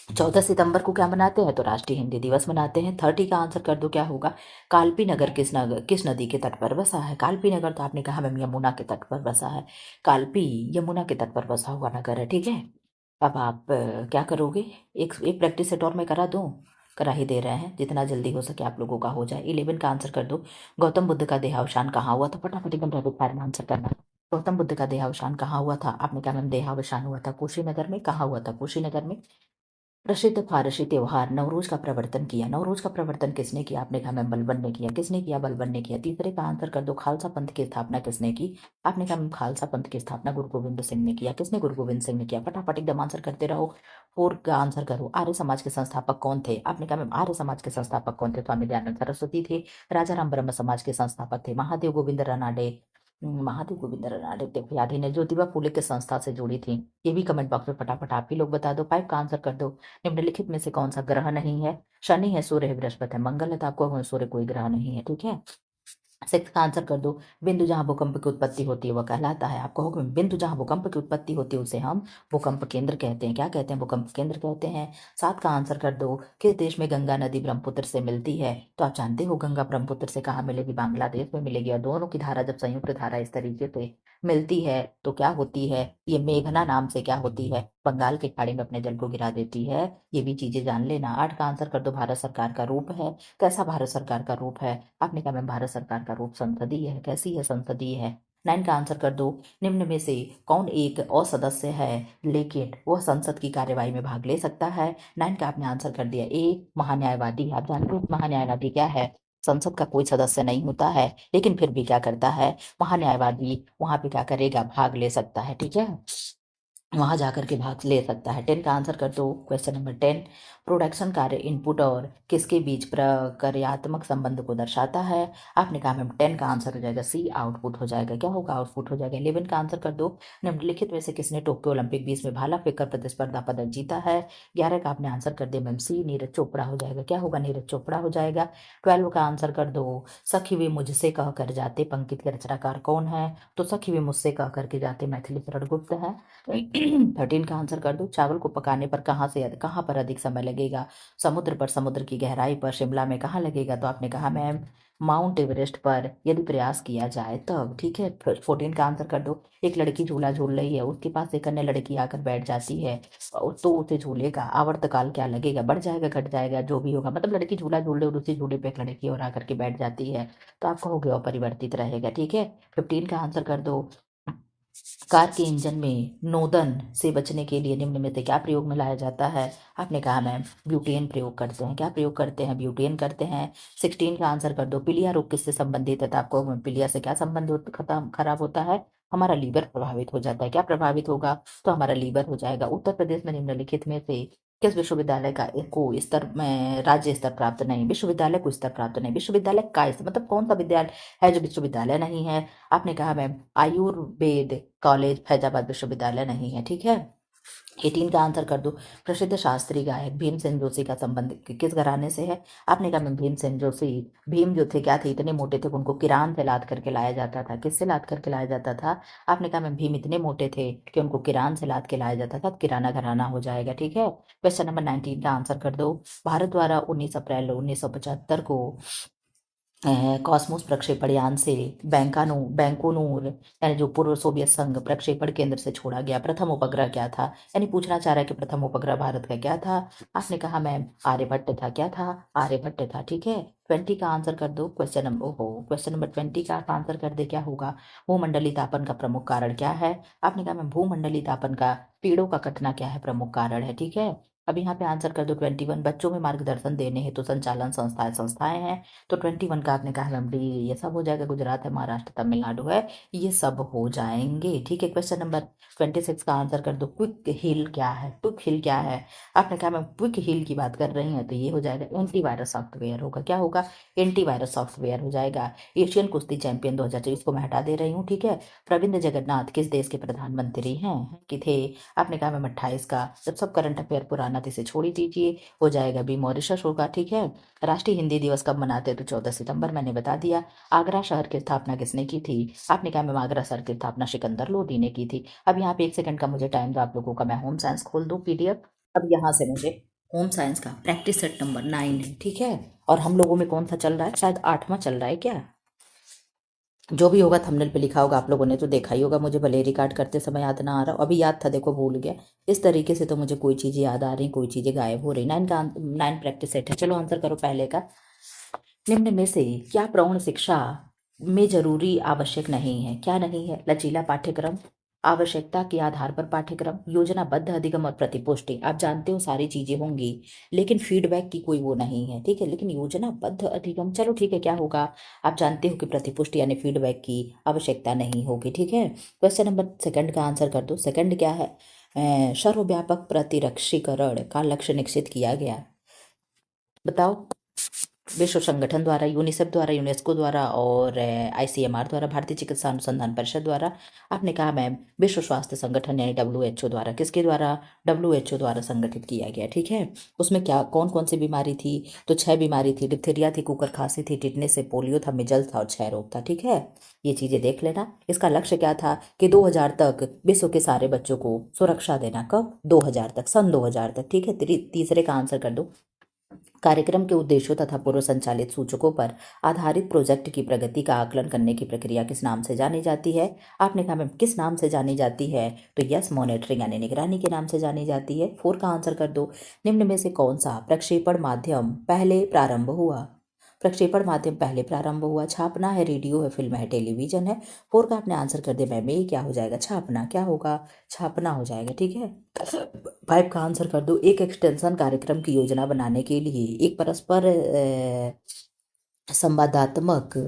14 सितंबर को क्या मनाते हैं, तो राष्ट्रीय हिंदी दिवस मनाते हैं। 30 का आंसर कर दो क्या होगा। कालपी नगर किस नदी के तट पर बसा है। कालपी नगर तो आपने कहा मैम यमुना के तट पर बसा है। कालपी यमुना के तट पर बसा हुआ नगर है, ठीक है। अब आप क्या करोगे, एक एक प्रैक्टिस सेट और मैं करा दूं, करा ही दे रहे हैं, जितना जल्दी हो सके आप लोगों का हो जाए। 11 का आंसर कर दो। गौतम बुद्ध का देहावसान कहाँ हुआ था, फटाफट एकदम रैपिड फायर में आंसर करना। गौतम बुद्ध का देहावसान कहाँ हुआ था, आपने कहा मैम देहावसान हुआ था कुशीनगर में। कहाँ हुआ था, कुशीनगर में। प्रसिद्ध फारसी त्योहार नवरोज का प्रवर्तन किया। नवरोज का प्रवर्तन किसने किया, आपने कहा मैम बलबन ने किया। किसने किया, बलबन ने किया। तीसरे का आंसर कर दो। खालसा पंथ की स्थापना किसने की, आपने कहा मैम खालसा पंथ की स्थापना गुरु गोविंद सिंह ने किया। किसने, गुरु गोविंद सिंह ने किया। फटाफट एकदम आंसर करते रहो। 4 का आंसर करो। आर्य समाज के संस्थापक कौन थे, आपने कहा मैम आर्य समाज के संस्थापक कौन थे, स्वामी दयानंद सरस्वती थे। राजा राम ब्रह्म समाज के संस्थापक थे महादेव गोविंद रानाडे। महादेव गोविंद रानाडे देखो याद ही नहीं। ज्योतिबा फूले के संस्था से जुड़ी थी, ये भी कमेंट बॉक्स में फटाफट आप ही लोग बता दो। 5 का आंसर कर दो। निम्नलिखित में से कौन सा ग्रह नहीं है, शनि है, सूर्य है, बृहस्पति है, मंगल है, तो आपको सूर्य कोई ग्रह नहीं है, ठीक है। 6 का आंसर कर दो। बिंदु जहां भूकंप की उत्पत्ति होती है वह कहलाता है, आपको होगा बिंदु जहां भूकंप की उत्पत्ति होती है उसे हम भूकंप केंद्र कहते हैं। क्या कहते हैं, भूकंप केंद्र कहते हैं। 7 का आंसर कर दो। किस देश में गंगा नदी ब्रह्मपुत्र से मिलती है, तो आप जानते हो गंगा ब्रह्मपुत्र से कहाँ मिलेगी, बांग्लादेश में मिलेगी। और दोनों की धारा जब संयुक्त धारा इस तरीके से मिलती है तो क्या होती है, ये मेघना नाम से क्या होती है, बंगाल की खाड़ी में अपने जल को गिरा देती है। ये भी चीजें जान लेना। 8 का आंसर कर दो। भारत सरकार का रूप है, कैसा भारत सरकार का रूप है, आपने कहा मैम भारत सरकार का रूप संसदीय है। कैसी है, संसदीय है। 9 का आंसर कर दो। निम्न में से कौन एक असदस्य है लेकिन वह संसद की कार्यवाही में भाग ले सकता है। 9 का आपने आंसर कर दिया ए, महान्यायवादी। आप जानते हो महान्यायवादी क्या है, संसद का कोई सदस्य नहीं होता है लेकिन फिर भी क्या करता है, महान्यायवादी वहां पे क्या करेगा, भाग ले सकता है, ठीक है। वहां जाकर के भाग ले सकता है। 10 का आंसर कर दो। Question number 10। प्रोडक्शन कार्य इनपुट और किसके बीच प्रक्रियात्मक संबंध को दर्शाता है, आपने कहा मैम 10 का आंसर हो जाएगा सी, आउटपुट हो जाएगा। क्या होगा, आउटपुट हो जाएगा। 11 का आंसर कर दो। निम्नलिखित में से किसने टोक्यो ओलंपिक 20 में भाला फेंककर प्रतिस्पर्धा पदक जीता है। 11 का आपने आंसर कर दिया मैम सी, नीरज चोपड़ा हो जाएगा। क्या होगा, नीरज चोपड़ा हो जाएगा। 12 का आंसर कर दो। सखी वे मुझसे कह कर जाते पंक्ति के रचनाकार कौन है, तो सखी वे मुझसे कह करके जाते मैथिली शरण गुप्त है। 13 का आंसर कर दो। चावल को पकाने पर कहाँ पर अधिक समय लगेगा, समुद्र पर, समुद्र की गहराई पर, शिमला में, कहाँ लगेगा, तो आपने कहा मैम माउंट एवरेस्ट पर यदि प्रयास किया जाए तब, ठीक है। 14 का आंसर कर दो। एक लड़की झूला झूल रही है, उसके पास एक अन्य लड़की आकर बैठ जाती है तो उसे झूले का आवर्तकाल क्या लगेगा, बढ़ जाएगा, घट जाएगा, जो भी होगा, मतलब लड़की झूला झूल रही और उसी झूले पे एक लड़की और आकर के बैठ जाती है तो आप कहोगे अपरिवर्तित रहेगा, ठीक है। 15 का आंसर कर दो। कार के इंजन में नोदन से बचने के लिए निम्न में से क्या प्रयोग में लाया जाता है, आपने कहा मैम ब्यूटेन प्रयोग करते हैं। क्या प्रयोग करते हैं, ब्यूटेन करते हैं। 16 का आंसर कर दो। पीलिया रोग किससे संबंधित है, तो आपको पीलिया से क्या संबंध खत्म खराब होता है, हमारा लीवर प्रभावित हो जाता है। क्या प्रभावित होगा, तो हमारा लीवर हो जाएगा। उत्तर प्रदेश में निम्नलिखित में से किस विश्वविद्यालय का को स्तर में राज्य स्तर प्राप्त नहीं, विश्वविद्यालय को स्तर प्राप्त नहीं, विश्वविद्यालय का मतलब कौन सा विद्यालय है जो विश्वविद्यालय नहीं है, आपने कहा मैम आयुर्वेद कॉलेज फैजाबाद विश्वविद्यालय नहीं है, ठीक है। 18 का आंसर कर दो। प्रसिद्ध शास्त्रीय गायक भीमसेन जोशी का संबंध किस घराने से है, आपने कहा मैम भीमसेन जोशी, भीम जो थे क्या थे, इतने मोटे थे कि उनको किरान से लाद करके लाया जाता था। किससे लाद करके लाया जाता था, आपने कहा मैम भीम इतने मोटे थे कि उनको किरान से लाद के लाया जाता था, तो किराना घराना हो जाएगा, ठीक है। क्वेश्चन नंबर 19 का आंसर कर दो। भारत द्वारा 19 अप्रैल 1975 को कॉस्मोस प्रक्षेपण यान से बैंकोनूर यानी जो पूर्व सोवियत संघ प्रक्षेपण केंद्र से छोड़ा गया प्रथम उपग्रह क्या था, यानी पूछना चाह रहा है कि प्रथम उपग्रह भारत का क्या था, आपने कहा मैम आर्यभट्ट था। क्या था, आर्यभट्ट था, ठीक है। 20 का आंसर कर दो। क्वेश्चन नंबर 20 का आप आंसर कर दे। क्या होगा, भूमंडलीय तापन का प्रमुख कारण क्या है, आपने कहा मैम भूमंडलीय तापन का पेड़ों का कटना क्या है, प्रमुख कारण है, ठीक है। अब यहाँ पे आंसर कर दो 21। बच्चों में मार्गदर्शन देने हेतु संचालन संस्थाएं हैं, तो 21 का आपने कहा मैम डी, ये सब हो जाएगा। गुजरात है, महाराष्ट्र, तमिलनाडु है, ये सब हो जाएंगे, ठीक है। क्वेश्चन नंबर 26 का आंसर कर दो। क्विक हिल क्या है, क्विक हिल क्या है, आपने कहा मैम क्विक हिल की बात कर रही हैं तो ये हो जाएगा एंटीवायरस सॉफ्टवेयर होगा। क्या होगा, एंटीवायरस सॉफ्टवेयर हो जाएगा। एशियन कुश्ती चैंपियन 2024 को मैं हटा दे रही हूँ, ठीक है। प्रविंद जगन्नाथ किस देश के प्रधानमंत्री हैं कि थे, आपने कहा मैम 28 का। जब सब करंट अफेयर पुराना तो इसे छोड़ ही दीजिए, हो जाएगा बी मॉरिशस होगा, ठीक है। राष्ट्रीय हिंदी दिवस कब मनाते हैं, तो 14 सितंबर, मैंने बता दिया। आगरा शहर की स्थापना किसने की थी, आपने कहा मैम आगरा शहर की स्थापना सिकंदर लोदी ने की थी। अब यहाँ पे 1 सेकंड का मुझे टाइम दो, आप लोगों का मैं होम साइंस खोल दूँ PDF। अब यहाँ से मुझे होम साइंस का प्रैक्टिस सेट नंबर 9 है, ठीक है। और हम लोगों में कौन सा चल रहा है, शायद 8वां चल रहा है क्या। जो भी होगा थंबनेल पे लिखा होगा, आप लोगों ने तो देखा ही होगा, मुझे भले रिकॉर्ड करते समय याद ना आ रहा, अभी याद था देखो भूल गया। इस तरीके से तो मुझे कोई चीज़ें याद आ रही, कोई चीज़ें गायब हो रही। 9 प्रैक्टिस सेट है। चलो आंसर करो पहले का। निम्न में से क्या प्रौढ़ शिक्षा में जरूरी आवश्यक नहीं है, क्या नहीं है। लचीला पाठ्यक्रम, आवश्यकता के आधार पर पाठ्यक्रम, योजनाबद्ध अधिगम और प्रतिपुष्टि। आप जानते हो सारी चीजें होंगी, लेकिन फीडबैक की कोई वो नहीं है, ठीक है। लेकिन योजनाबद्ध अधिगम, चलो ठीक है, क्या होगा। आप जानते हो कि प्रतिपुष्टि यानी फीडबैक की आवश्यकता नहीं होगी, ठीक है। क्वेश्चन नंबर सेकंड का आंसर कर दो। सेकंड क्या है, सर्वव्यापक प्रतिरक्षीकरण का लक्ष्य निश्चित किया गया। बताओ। विश्व संगठन द्वारा, यूनिसेफ द्वारा, यूनेस्को द्वारा और आईसीएमआर द्वारा, भारतीय चिकित्सा अनुसंधान परिषद द्वारा। आपने कहा मैम विश्व स्वास्थ्य संगठन यानी डब्ल्यूएचओ द्वारा। किसके द्वारा, डब्ल्यूएचओ द्वारा संगठित किया गया, ठीक है। उसमें क्या कौन कौन सी बीमारी थी, तो 6 बीमारी थी। डिप्थीरिया थी, कुकर खांसी थी, टिटनेस से, पोलियो था, मिजल्स था और क्षय रोग था, ठीक है। ये चीजें देख लेना। इसका लक्ष्य क्या था कि 2000 तक विश्व के सारे बच्चों को सुरक्षा देना। कब, 2000 तक, सन 2000 तक, ठीक है। तीसरे का आंसर कर दो। कार्यक्रम के उद्देश्यों तथा पूर्व संचालित सूचकों पर आधारित प्रोजेक्ट की प्रगति का आकलन करने की प्रक्रिया किस नाम से जानी जाती है। आपने कहा मैम किस नाम से जानी जाती है, तो यस, मॉनिटरिंग यानी निगरानी के नाम से जानी जाती है। 4 का आंसर कर दो। निम्न में से कौन सा प्रक्षेपण माध्यम पहले प्रारंभ हुआ। प्रक्षेपण माध्यम पहले प्रारंभ हुआ, छापना है, रेडियो है, फिल्म है, टेलीविजन है। 4 का आपने आंसर कर दिया मैम, ये क्या हो जाएगा, छापना। क्या होगा, छापना हो जाएगा, ठीक है। 5 का आंसर कर दो। एक एक्सटेंशन कार्यक्रम की योजना बनाने के लिए एक परस्पर संवादात्मक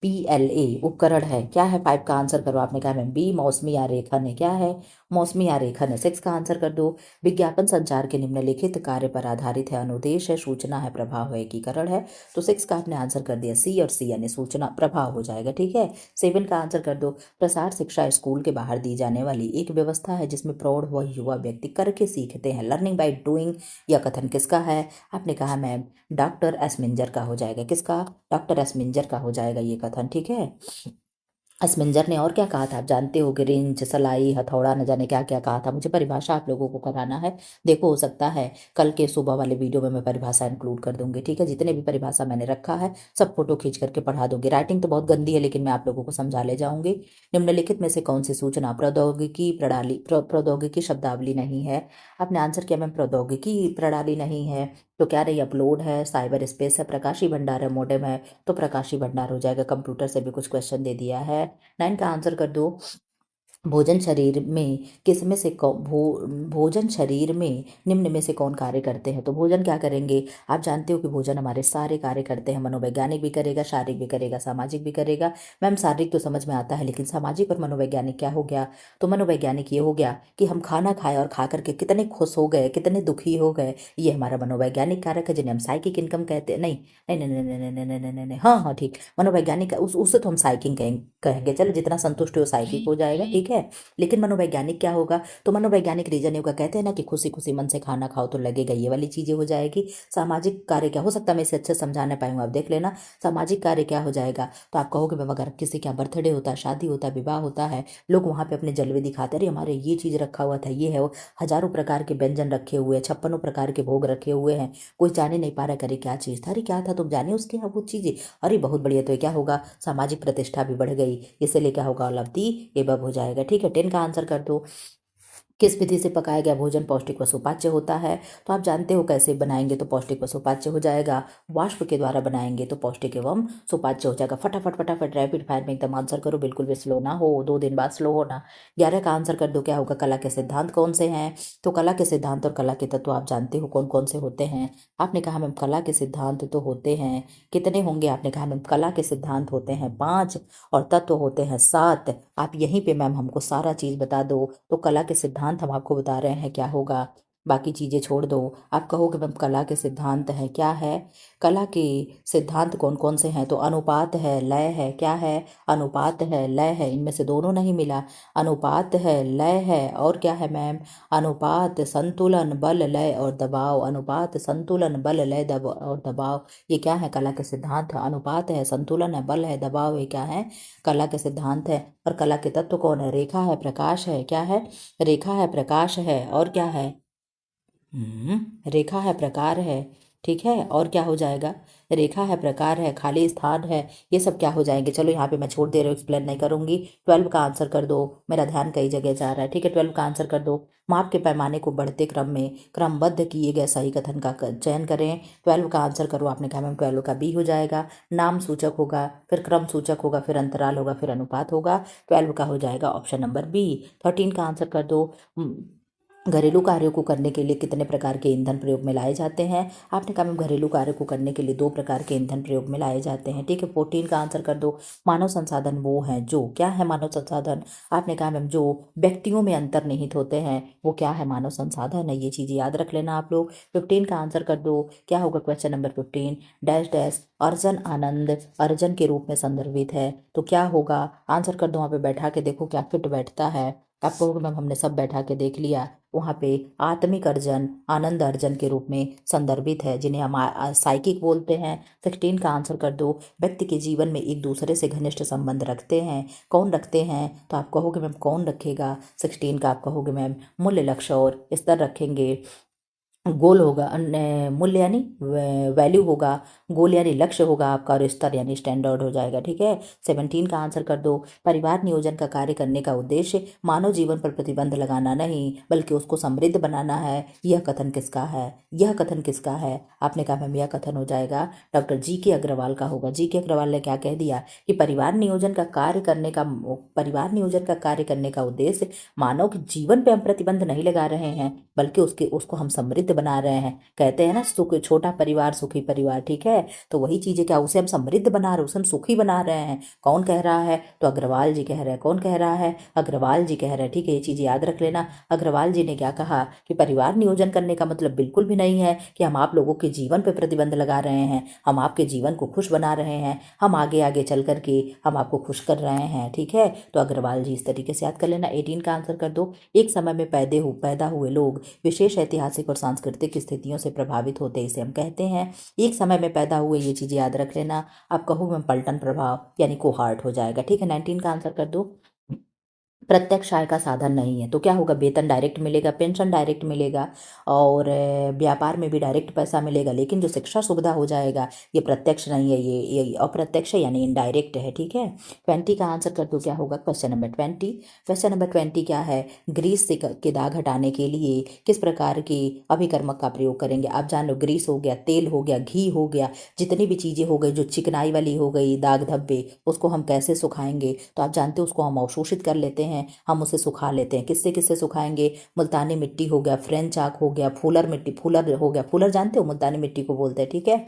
PLA उपकरण है, क्या है। 5 का आंसर करो। आपने कहा मैम बी, मौसमी आरेखन है, क्या है, मौसमी आरेखन है। 6 का आंसर कर दो। विज्ञापन संचार के निम्नलिखित कार्य पर आधारित है, अनुदेश है, सूचना है, प्रभाव है, एकीकरण है। तो 6 का आपने आंसर कर दिया सी, और सी यानी सूचना प्रभाव हो जाएगा, ठीक है। 7 का आंसर कर दो। प्रसार शिक्षा स्कूल के बाहर दी जाने वाली एक व्यवस्था है जिसमें प्रौढ़ व युवा व्यक्ति करके सीखते हैं, लर्निंग बाय डूइंग। यह कथन किसका है। आपने कहा मैम डॉक्टर एसमिंजर का हो जाएगा। किसका, डॉक्टर एसमिंजर का हो जाएगा ये कथन, ठीक है। एसमिंजर ने और क्या कहा था, आप जानते हो कि रिंच, सलाई, हथौड़ा, न जाने क्या क्या कहा था। मुझे परिभाषा आप लोगों को कराना है। देखो हो सकता है कल के सुबह वाले वीडियो में मैं परिभाषा इंक्लूड कर दूंगी, ठीक है। जितने भी परिभाषा मैंने रखा है सब फोटो खींच करके पढ़ा दूंगी। राइटिंग तो बहुत गंदी है, लेकिन मैं आप लोगों को समझा ले जाऊंगी। निम्नलिखित में से कौन सी सूचना प्रौद्योगिकी प्रणाली प्रौद्योगिकी शब्दावली नहीं है। आपने आंसर किया मैम प्रौद्योगिकी प्रणाली नहीं है, तो क्या रही, अपलोड है, साइबर स्पेस है, प्रकाशी भंडार है, मोडेम है। तो प्रकाशी भंडार हो जाएगा। कंप्यूटर से भी कुछ क्वेश्चन दे दिया है। 9 का आंसर कर दो। भोजन शरीर में किसमें से भोजन शरीर में निम्न में से कौन कार्य करते हैं। तो भोजन क्या करेंगे, आप जानते हो कि भोजन हमारे सारे कार्य करते हैं। मनोवैज्ञानिक भी करेगा, शारीरिक भी करेगा, सामाजिक भी करेगा। मैम शारीरिक तो समझ में आता है, लेकिन सामाजिक और मनोवैज्ञानिक क्या हो गया। तो मनोवैज्ञानिक ये हो गया कि हम खाना खाए और खा करके कितने खुश हो गए, कितने दुखी हो गए, ये हमारा मनोवैज्ञानिक कारक है, जिन्हें हम साइकिक इनकम कहते हैं। नहीं नहीं नहीं नहीं नहीं नहीं नहीं नहीं नहीं नहीं, हाँ हाँ ठीक, मनोवैज्ञानिक उससे तो हम साइकिंग कहेंगे। चलो जितना संतुष्ट हो साइकिक हो जाएगा, ठीक है। लेकिन मनोवैज्ञानिक क्या होगा, तो मनोवैज्ञानिक रीजन होगा, कहते हैं ना कि खुशी खुशी मन से खाना खाओ तो लगेगा, ये वाली चीजें हो जाएगी। सामाजिक कार्य क्या हो सकता है, मैं इसे अच्छे समझाना पाऊंगा, आप देख लेना। सामाजिक कार्य क्या हो जाएगा, तो आप कहोगे मैम अगर किसी का बर्थडे होता है, शादी होता है, विवाह होता है, लोग वहां पे अपने जलवे दिखाते हैं, अरे हमारे ये चीज रखा हुआ था, ये है वो, हजारों प्रकार के व्यंजन रखे हुए हैं, 56 प्रकार के भोग रखे हुए हैं, कोई जाने नहीं पा रहा करे क्या चीज था, अरे क्या था तुम जाने उसके यहाँ वो चीजें, अरे बहुत बढ़िया। तो ये क्या होगा, सामाजिक प्रतिष्ठा भी बढ़ गई, इसलिए क्या होगा, लब्धि एवं हो जाएगा, ठीक है। 10 का आंसर कर दो। किस विधि से पकाया गया भोजन पौष्टिक व सुपाच्य होता है। तो आप जानते हो कैसे बनाएंगे तो पौष्टिक व सुपाच्य हो जाएगा। वाष्प के द्वारा बनाएंगे तो पौष्टिक एवं सुपाच्य हो जाएगा। फटाफट फटाफट रैपिड फायर में एकदम आंसर करो, बिल्कुल भी स्लो ना हो, 2 दिन बाद स्लो होना। 11 का आंसर कर दो, क्या होगा, कला के सिद्धांत कौन से हैं। तो कला के सिद्धांत और कला के तत्व आप जानते हो कौन कौन से होते हैं। आपने कहा मैम कला के सिद्धांत तो होते हैं, कितने होंगे, आपने कहा मैम कला के सिद्धांत होते हैं 5 और तत्व होते हैं 7। आप यहीं पे मैम हमको सारा चीज बता दो। तो कला के सिद्धांत हम आपको बता रहे हैं क्या होगा, बाकी चीजें छोड़ दो। आप कहोगे मैम कला के सिद्धांत है, क्या है, कला के सिद्धांत कौन कौन से हैं। तो अनुपात है, लय है, क्या है, अनुपात है, लय है, इनमें से दोनों नहीं मिला। अनुपात है, लय है, और क्या है मैम, अनुपात, संतुलन, बल, लय और दबाव। अनुपात, संतुलन, बल, लय और दबाव, ये क्या है, कला के सिद्धांत है। अनुपात है, संतुलन है, बल है, दबाव, ये क्या है, कला के सिद्धांत है। और कला के तत्व कौन है, रेखा है, प्रकाश है, क्या है, रेखा है, प्रकाश है, और क्या है, रेखा है, प्रकार है, ठीक है। और क्या हो जाएगा, रेखा है, प्रकार है, खाली स्थान है, ये सब क्या हो जाएंगे। चलो यहाँ पे मैं छोड़ दे रही हूँ, एक्सप्लेन नहीं करूंगी। 12 का आंसर कर दो, मेरा ध्यान कई जगह जा रहा है, ठीक है। 12 का आंसर कर दो। माप के पैमाने को बढ़ते क्रम में क्रमबद्ध किए गए सही कथन का चयन करें। 12 का आंसर करो, आपने कहा मैम 12 का बी हो जाएगा। नाम सूचक होगा, फिर क्रम सूचक होगा, फिर अंतराल होगा, फिर अनुपात होगा। 12 का हो जाएगा ऑप्शन नंबर बी। 13 का आंसर कर दो। घरेलू कार्यों को करने के लिए कितने प्रकार के ईंधन प्रयोग में लाए जाते हैं। आपने कहा मैम घरेलू कार्यों को करने के लिए 2 प्रकार के ईंधन प्रयोग में लाए जाते हैं, ठीक है। 14 का आंसर कर दो। मानव संसाधन वो हैं जो, क्या है मानव संसाधन। आपने कहा मैम जो व्यक्तियों में अंतर्निहित होते हैं वो क्या है, मानव संसाधन है। ये चीज़ याद रख लेना आप लोग। 15 का आंसर कर दो। क्या होगा क्वेश्चन नंबर 15, डैश डैश अर्जन आनंद अर्जन के रूप में संदर्भित है, तो क्या होगा। आंसर कर दो, वहाँ पे बैठा के देखो क्या फिट बैठता है। आप कहोगे मैम हमने सब बैठा के देख लिया। वहाँ पे आत्मिक अर्जन आनंद अर्जन के रूप में संदर्भित है, जिन्हें हम साइकिक बोलते हैं। 16 का आंसर कर दो। व्यक्ति के जीवन में एक दूसरे से घनिष्ठ संबंध रखते हैं, कौन रखते हैं, तो आप कहोगे मैम कौन रखेगा। 16 का आप कहोगे मैम मूल्य, लक्ष्य और स्तर रखेंगे। गोल होगा मूल्य यानी वैल्यू होगा, गोल यानी लक्ष्य होगा आपका, और स्तर यानी स्टैंडर्ड हो जाएगा, ठीक है। 17 का आंसर कर दो। परिवार नियोजन का कार्य करने का उद्देश्य मानव जीवन पर प्रतिबंध लगाना नहीं बल्कि उसको समृद्ध बनाना है। यह कथन किसका है, यह कथन किसका है। आपने कहा मैम यह कथन हो जाएगा डॉक्टर जी.के. अग्रवाल का होगा। जी.के. अग्रवाल ने क्या कह दिया कि परिवार नियोजन का कार्य करने का उद्देश्य मानव के जीवन पे हम प्रतिबंध नहीं लगा रहे हैं बल्कि उसको हम समृद्ध बना रहे हैं। कहते हैं ना सुख, छोटा परिवार सुखी परिवार, ठीक है। तो वही चीजें क्या, उसे हम समृद्ध बना रहे, उसे हम सुखी बना रहे हैं। कौन कह रहा है, तो अग्रवाल जी कह रहे हैं। कौन कह रहा है, अग्रवाल जी कह रहे हैं, ठीक है। ये चीज याद रख लेना। अग्रवाल जी ने क्या कहा कि परिवार नियोजन करने का मतलब बिल्कुल भी नहीं है कि हम आप लोगों के जीवन पर प्रतिबंध लगा रहे हैं, हम आपके जीवन को खुश बना रहे हैं, हम आगे आगे चल करके हम आपको खुश कर रहे हैं, ठीक है। तो अग्रवाल जी इस तरीके से याद कर लेना। 18 का आंसर कर दो। एक समय में पैदा हुए लोग विशेष ऐतिहासिक और सांस्कृतिक स्थितियों से प्रभावित होते, इसे हम कहते हैं। एक समय में पैदा हुए, ये चीज़ याद रख लेना। आप कहो मैं पलटन प्रभाव यानी कोहार्ट हो जाएगा, ठीक है। 19 का आंसर कर दो। प्रत्यक्ष आय का साधन नहीं है, तो क्या होगा, वेतन डायरेक्ट मिलेगा, पेंशन डायरेक्ट मिलेगा, और व्यापार में भी डायरेक्ट पैसा मिलेगा, लेकिन जो शिक्षा सुविधा हो जाएगा ये प्रत्यक्ष नहीं है, ये अप्रत्यक्ष है यानी इनडायरेक्ट है, ठीक है। 20 का आंसर कर दो। क्या होगा क्वेश्चन नंबर 20। क्वेश्चन नंबर 20 क्या है, ग्रीस से के दाग हटाने के लिए किस प्रकार की अभिकर्मक का प्रयोग करेंगे। आप जान लो, ग्रीस हो गया, तेल हो गया, घी हो गया, जितनी भी चीज़ें हो गई जो चिकनाई वाली हो गई, दाग धब्बे, उसको हम कैसे सुखाएंगे, तो आप जानते हो उसको हम अवशोषित कर लेते हैं, हम उसे सुखा लेते हैं। किससे किससे सुखाएंगे, मुल्तानी मिट्टी हो गया, फ्रेंच आक हो गया, फूलर मिट्टी, फूलर हो गया, फूलर जानते हो मुल्तानी मिट्टी को बोलते हैं, ठीक है।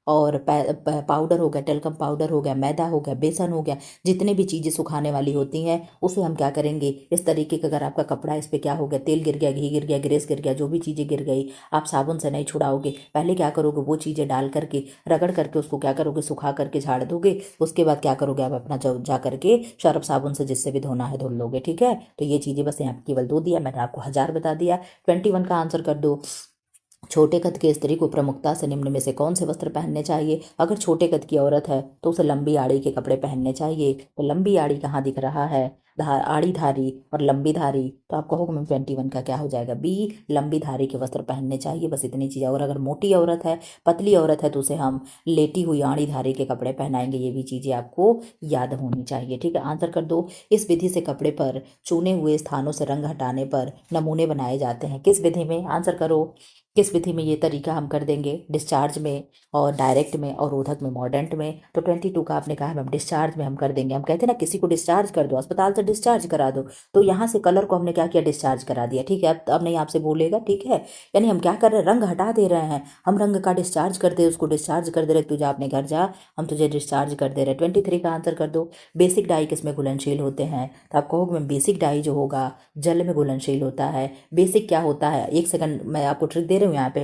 और पाउडर हो गया, टेल्कम पाउडर हो गया, मैदा हो गया, बेसन हो गया, जितनी भी चीज़ें सुखाने वाली होती हैं उसे हम क्या करेंगे, इस तरीके का। अगर आपका कपड़ा इस पर क्या हो गया, तेल गिर गया, घी गिर गया, ग्रेस गिर गया, जो भी चीज़ें गिर गई, आप साबुन से नहीं छुड़ाओगे, पहले क्या करोगे, वो चीज़ें डाल करके रगड़ करके उसको क्या करोगे, सुखा करके झाड़ दोगे। उसके बाद क्या करोगे, आप अपना जा करके सर्फ साबुन से जिससे भी धोना है धुल लोगे, ठीक है। तो ये चीज़ें बस यहाँ केवल 2 दिया, मैंने आपको 1000 बता दिया। 21 का आंसर कर दो। छोटे कद की स्त्री को प्रमुखता से निम्न में से कौन से वस्त्र पहनने चाहिए। अगर छोटे कद की औरत है तो उसे लंबी आड़ी के कपड़े पहनने चाहिए। तो लंबी आड़ी कहाँ दिख रहा है, आड़ी धारी और लंबी धारी, तो आप कहोगे मैम 21 का क्या हो जाएगा, बी, लंबी धारी के वस्त्र पहनने चाहिए, बस इतनी चीज़। और अगर मोटी औरत है, पतली औरत है, तो उसे हम लेटी हुई आड़ी धारी के कपड़े पहनाएंगे। ये भी चीज़ें आपको याद होनी चाहिए, ठीक है। आंसर कर दो। इस विधि से कपड़े पर चुने हुए स्थानों से रंग हटाने पर नमूने बनाए जाते हैं, किस विधि में, आंसर करो। किस विधि में ये तरीका हम कर देंगे, डिस्चार्ज में और डायरेक्ट में और रोधक में, मॉडर्न में। तो 22 का आपने कहा है मैम डिस्चार्ज में हम कर देंगे। हम कहते हैं ना किसी को डिस्चार्ज कर दो, अस्पताल से डिस्चार्ज करा दो, तो यहाँ से कलर को हमने क्या किया, डिस्चार्ज करा दिया, ठीक है। अब नहीं आपसे बोलेगा, ठीक है। यानी हम क्या कर रहे हैं, रंग हटा दे रहे हैं, हम रंग का डिस्चार्ज कर दे, उसको डिस्चार्ज कर दे रहे, तुझे अपने घर जा, हम तुझे डिस्चार्ज कर दे रहे। 23 का आंसर कर दो। बेसिक डाई किसमें घुलनशील होते हैं, तो आप कहोगे मैम बेसिक डाई जो होगा जल में घुलनशील होता है। बेसिक क्या होता है, एक सेकंड मैं आपको ट्रिक दे रही हूँ यहाँ पे।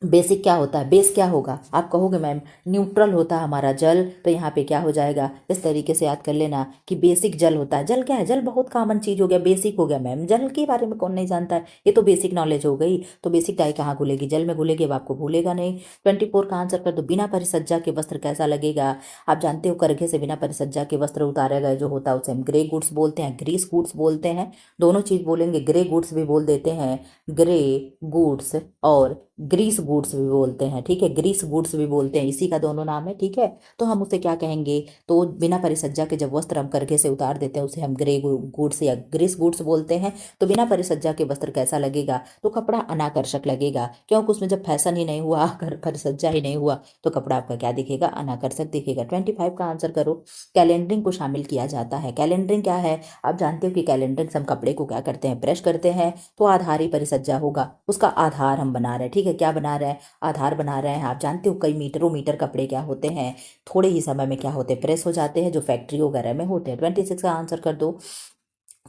बेसिक क्या होता है, बेस क्या होगा, आप कहोगे मैम न्यूट्रल होता है हमारा जल, तो यहाँ पे क्या हो जाएगा, इस तरीके से याद कर लेना कि बेसिक जल होता है। जल क्या है, जल बहुत कॉमन चीज हो गया, बेसिक हो गया मैम, जल के बारे में कौन नहीं जानता है, ये तो बेसिक नॉलेज हो गई। तो बेसिक डाई कहाँ घुलेगी, जल में घुलेगी, अब आपको भूलेगा नहीं। 24 का आंसर कर दो। बिना परिसज्जा के वस्त्र कैसा लगेगा, आप जानते हो करघे से बिना परिसज्जा के वस्त्र उतारे गए जो होता है उसे हम ग्रे गुड्स बोलते हैं, ग्रीस गुड्स बोलते हैं, दोनों चीज बोलेंगे, ग्रे गुड्स भी बोल देते हैं, ग्रे गुड्स और ग्रीस गुड्स भी बोलते हैं, ठीक है, ग्रीस गुड्स भी बोलते हैं, इसी का दोनों नाम है, ठीक है। तो हम उसे क्या कहेंगे, तो बिना परिसज्जा के जब वस्त्र हम करघे से उतार देते हैं उसे हम ग्रे गुड्स या ग्रीस गुड्स बोलते हैं। तो बिना परिसज्जा के वस्त्र कैसा लगेगा, तो कपड़ा अनाकर्षक लगेगा, क्योंकि उसमें जब फैशन ही नहीं हुआ, परिसज्जा ही नहीं हुआ, तो कपड़ा आपका क्या दिखेगा, अनाकर्षक दिखेगा। 25 का आंसर करो। कैलेंडरिंग को शामिल किया जाता है। कैलेंडरिंग क्या है, आप जानते हो कि कैलेंडरिंग से हम कपड़े को क्या करते हैं, प्रेस करते हैं, तो आधार ही परिसज्जा होगा, उसका आधार हम बना रहे हैं, ठीक है, क्या बना रहे हैं, आधार बना रहे हैं। आप जानते हो कई मीटरों मीटर कपड़े क्या होते हैं, थोड़े ही समय में क्या होते हैं, प्रेस हो जाते हैं, जो फैक्ट्री वगैरह में होते हैं। 26 का आंसर कर दो।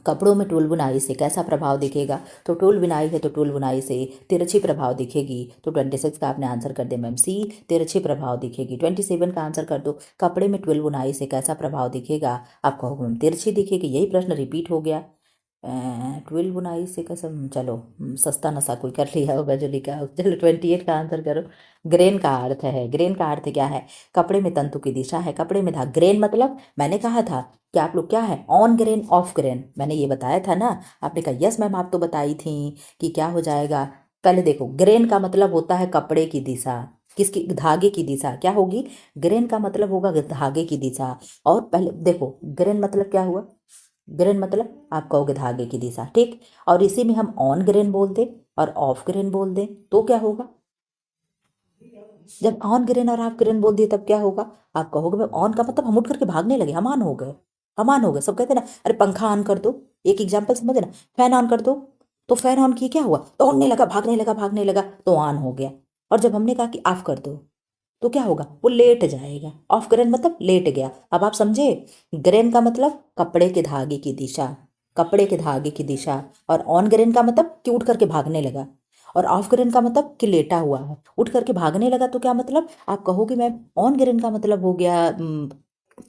कपड़ों में टूल बुनाई से कैसा प्रभाव दिखेगा, तो टूल बुनाई है तो टूल बुनाई से तिरछी प्रभाव दिखेगी। तो 26 का आपने आंसर कर दिया मैम सी, तिरछी प्रभाव दिखेगी। 27 का आंसर कर दो। कपड़े में टूल बुनाई से कैसा प्रभाव दिखेगा, आप कहोगे मैम तिरछी दिखेगी, यही प्रश्न रिपीट हो गया। 12 बुनाई से कसम, चलो सस्ता नशा कोई कर लिया होगा जो लिखा हो। चलो 28 का आंसर करो। ग्रेन का अर्थ है, ग्रेन का अर्थ क्या है, कपड़े में तंतु की दिशा है, कपड़े में धागा। ग्रेन मतलब मैंने कहा था कि आप लोग क्या है, ऑन ग्रेन ऑफ ग्रेन, मैंने ये बताया था ना, आपने कहा यस मैम, आप तो बताई थी कि क्या हो जाएगा। पहले देखो, ग्रेन का मतलब होता है कपड़े की दिशा, किसकी, धागे की दिशा क्या होगी, ग्रेन का मतलब होगा धागे की दिशा। और पहले देखो ग्रेन मतलब क्या हुआ, ग्रेन मतलब आप कहोगे धागे की दिशा, ठीक। और इसी में हम ऑन ग्रेन बोल दें और ऑफ ग्रेन बोल दें तो क्या होगा, जब ऑन ग्रेन और ऑफ ग्रेन बोल दिए तब क्या होगा, आप कहोगे मैं ऑन का मतलब हम उठ करके भागने लगे, हम ऑन हो गए, हम ऑन हो गए। सब कहते हैं ना, अरे पंखा ऑन कर दो, एक एग्जाम्पल समझे ना, फैन ऑन कर दो, तो फैन ऑन किए क्या हुआ, दौड़ने लगा, भागने लगा, भागने लगा, तो ऑन हो गया। और जब हमने कहा कि ऑफ कर दो तो क्या होगा, वो लेट जाएगा। ऑफ ग्रेन मतलब लेट गया। अब आप समझे, ग्रेन का मतलब कपड़े के धागे की दिशा, कपड़े के धागे की दिशा। और ऑन ग्रेन का मतलब कि उठ करके भागने लगा। और ऑफ ग्रेन का मतलब कि लेटा हुआ है, उठ करके भागने लगा, तो क्या मतलब, आप कहोगे मैं ऑन ग्रेन का मतलब हो गया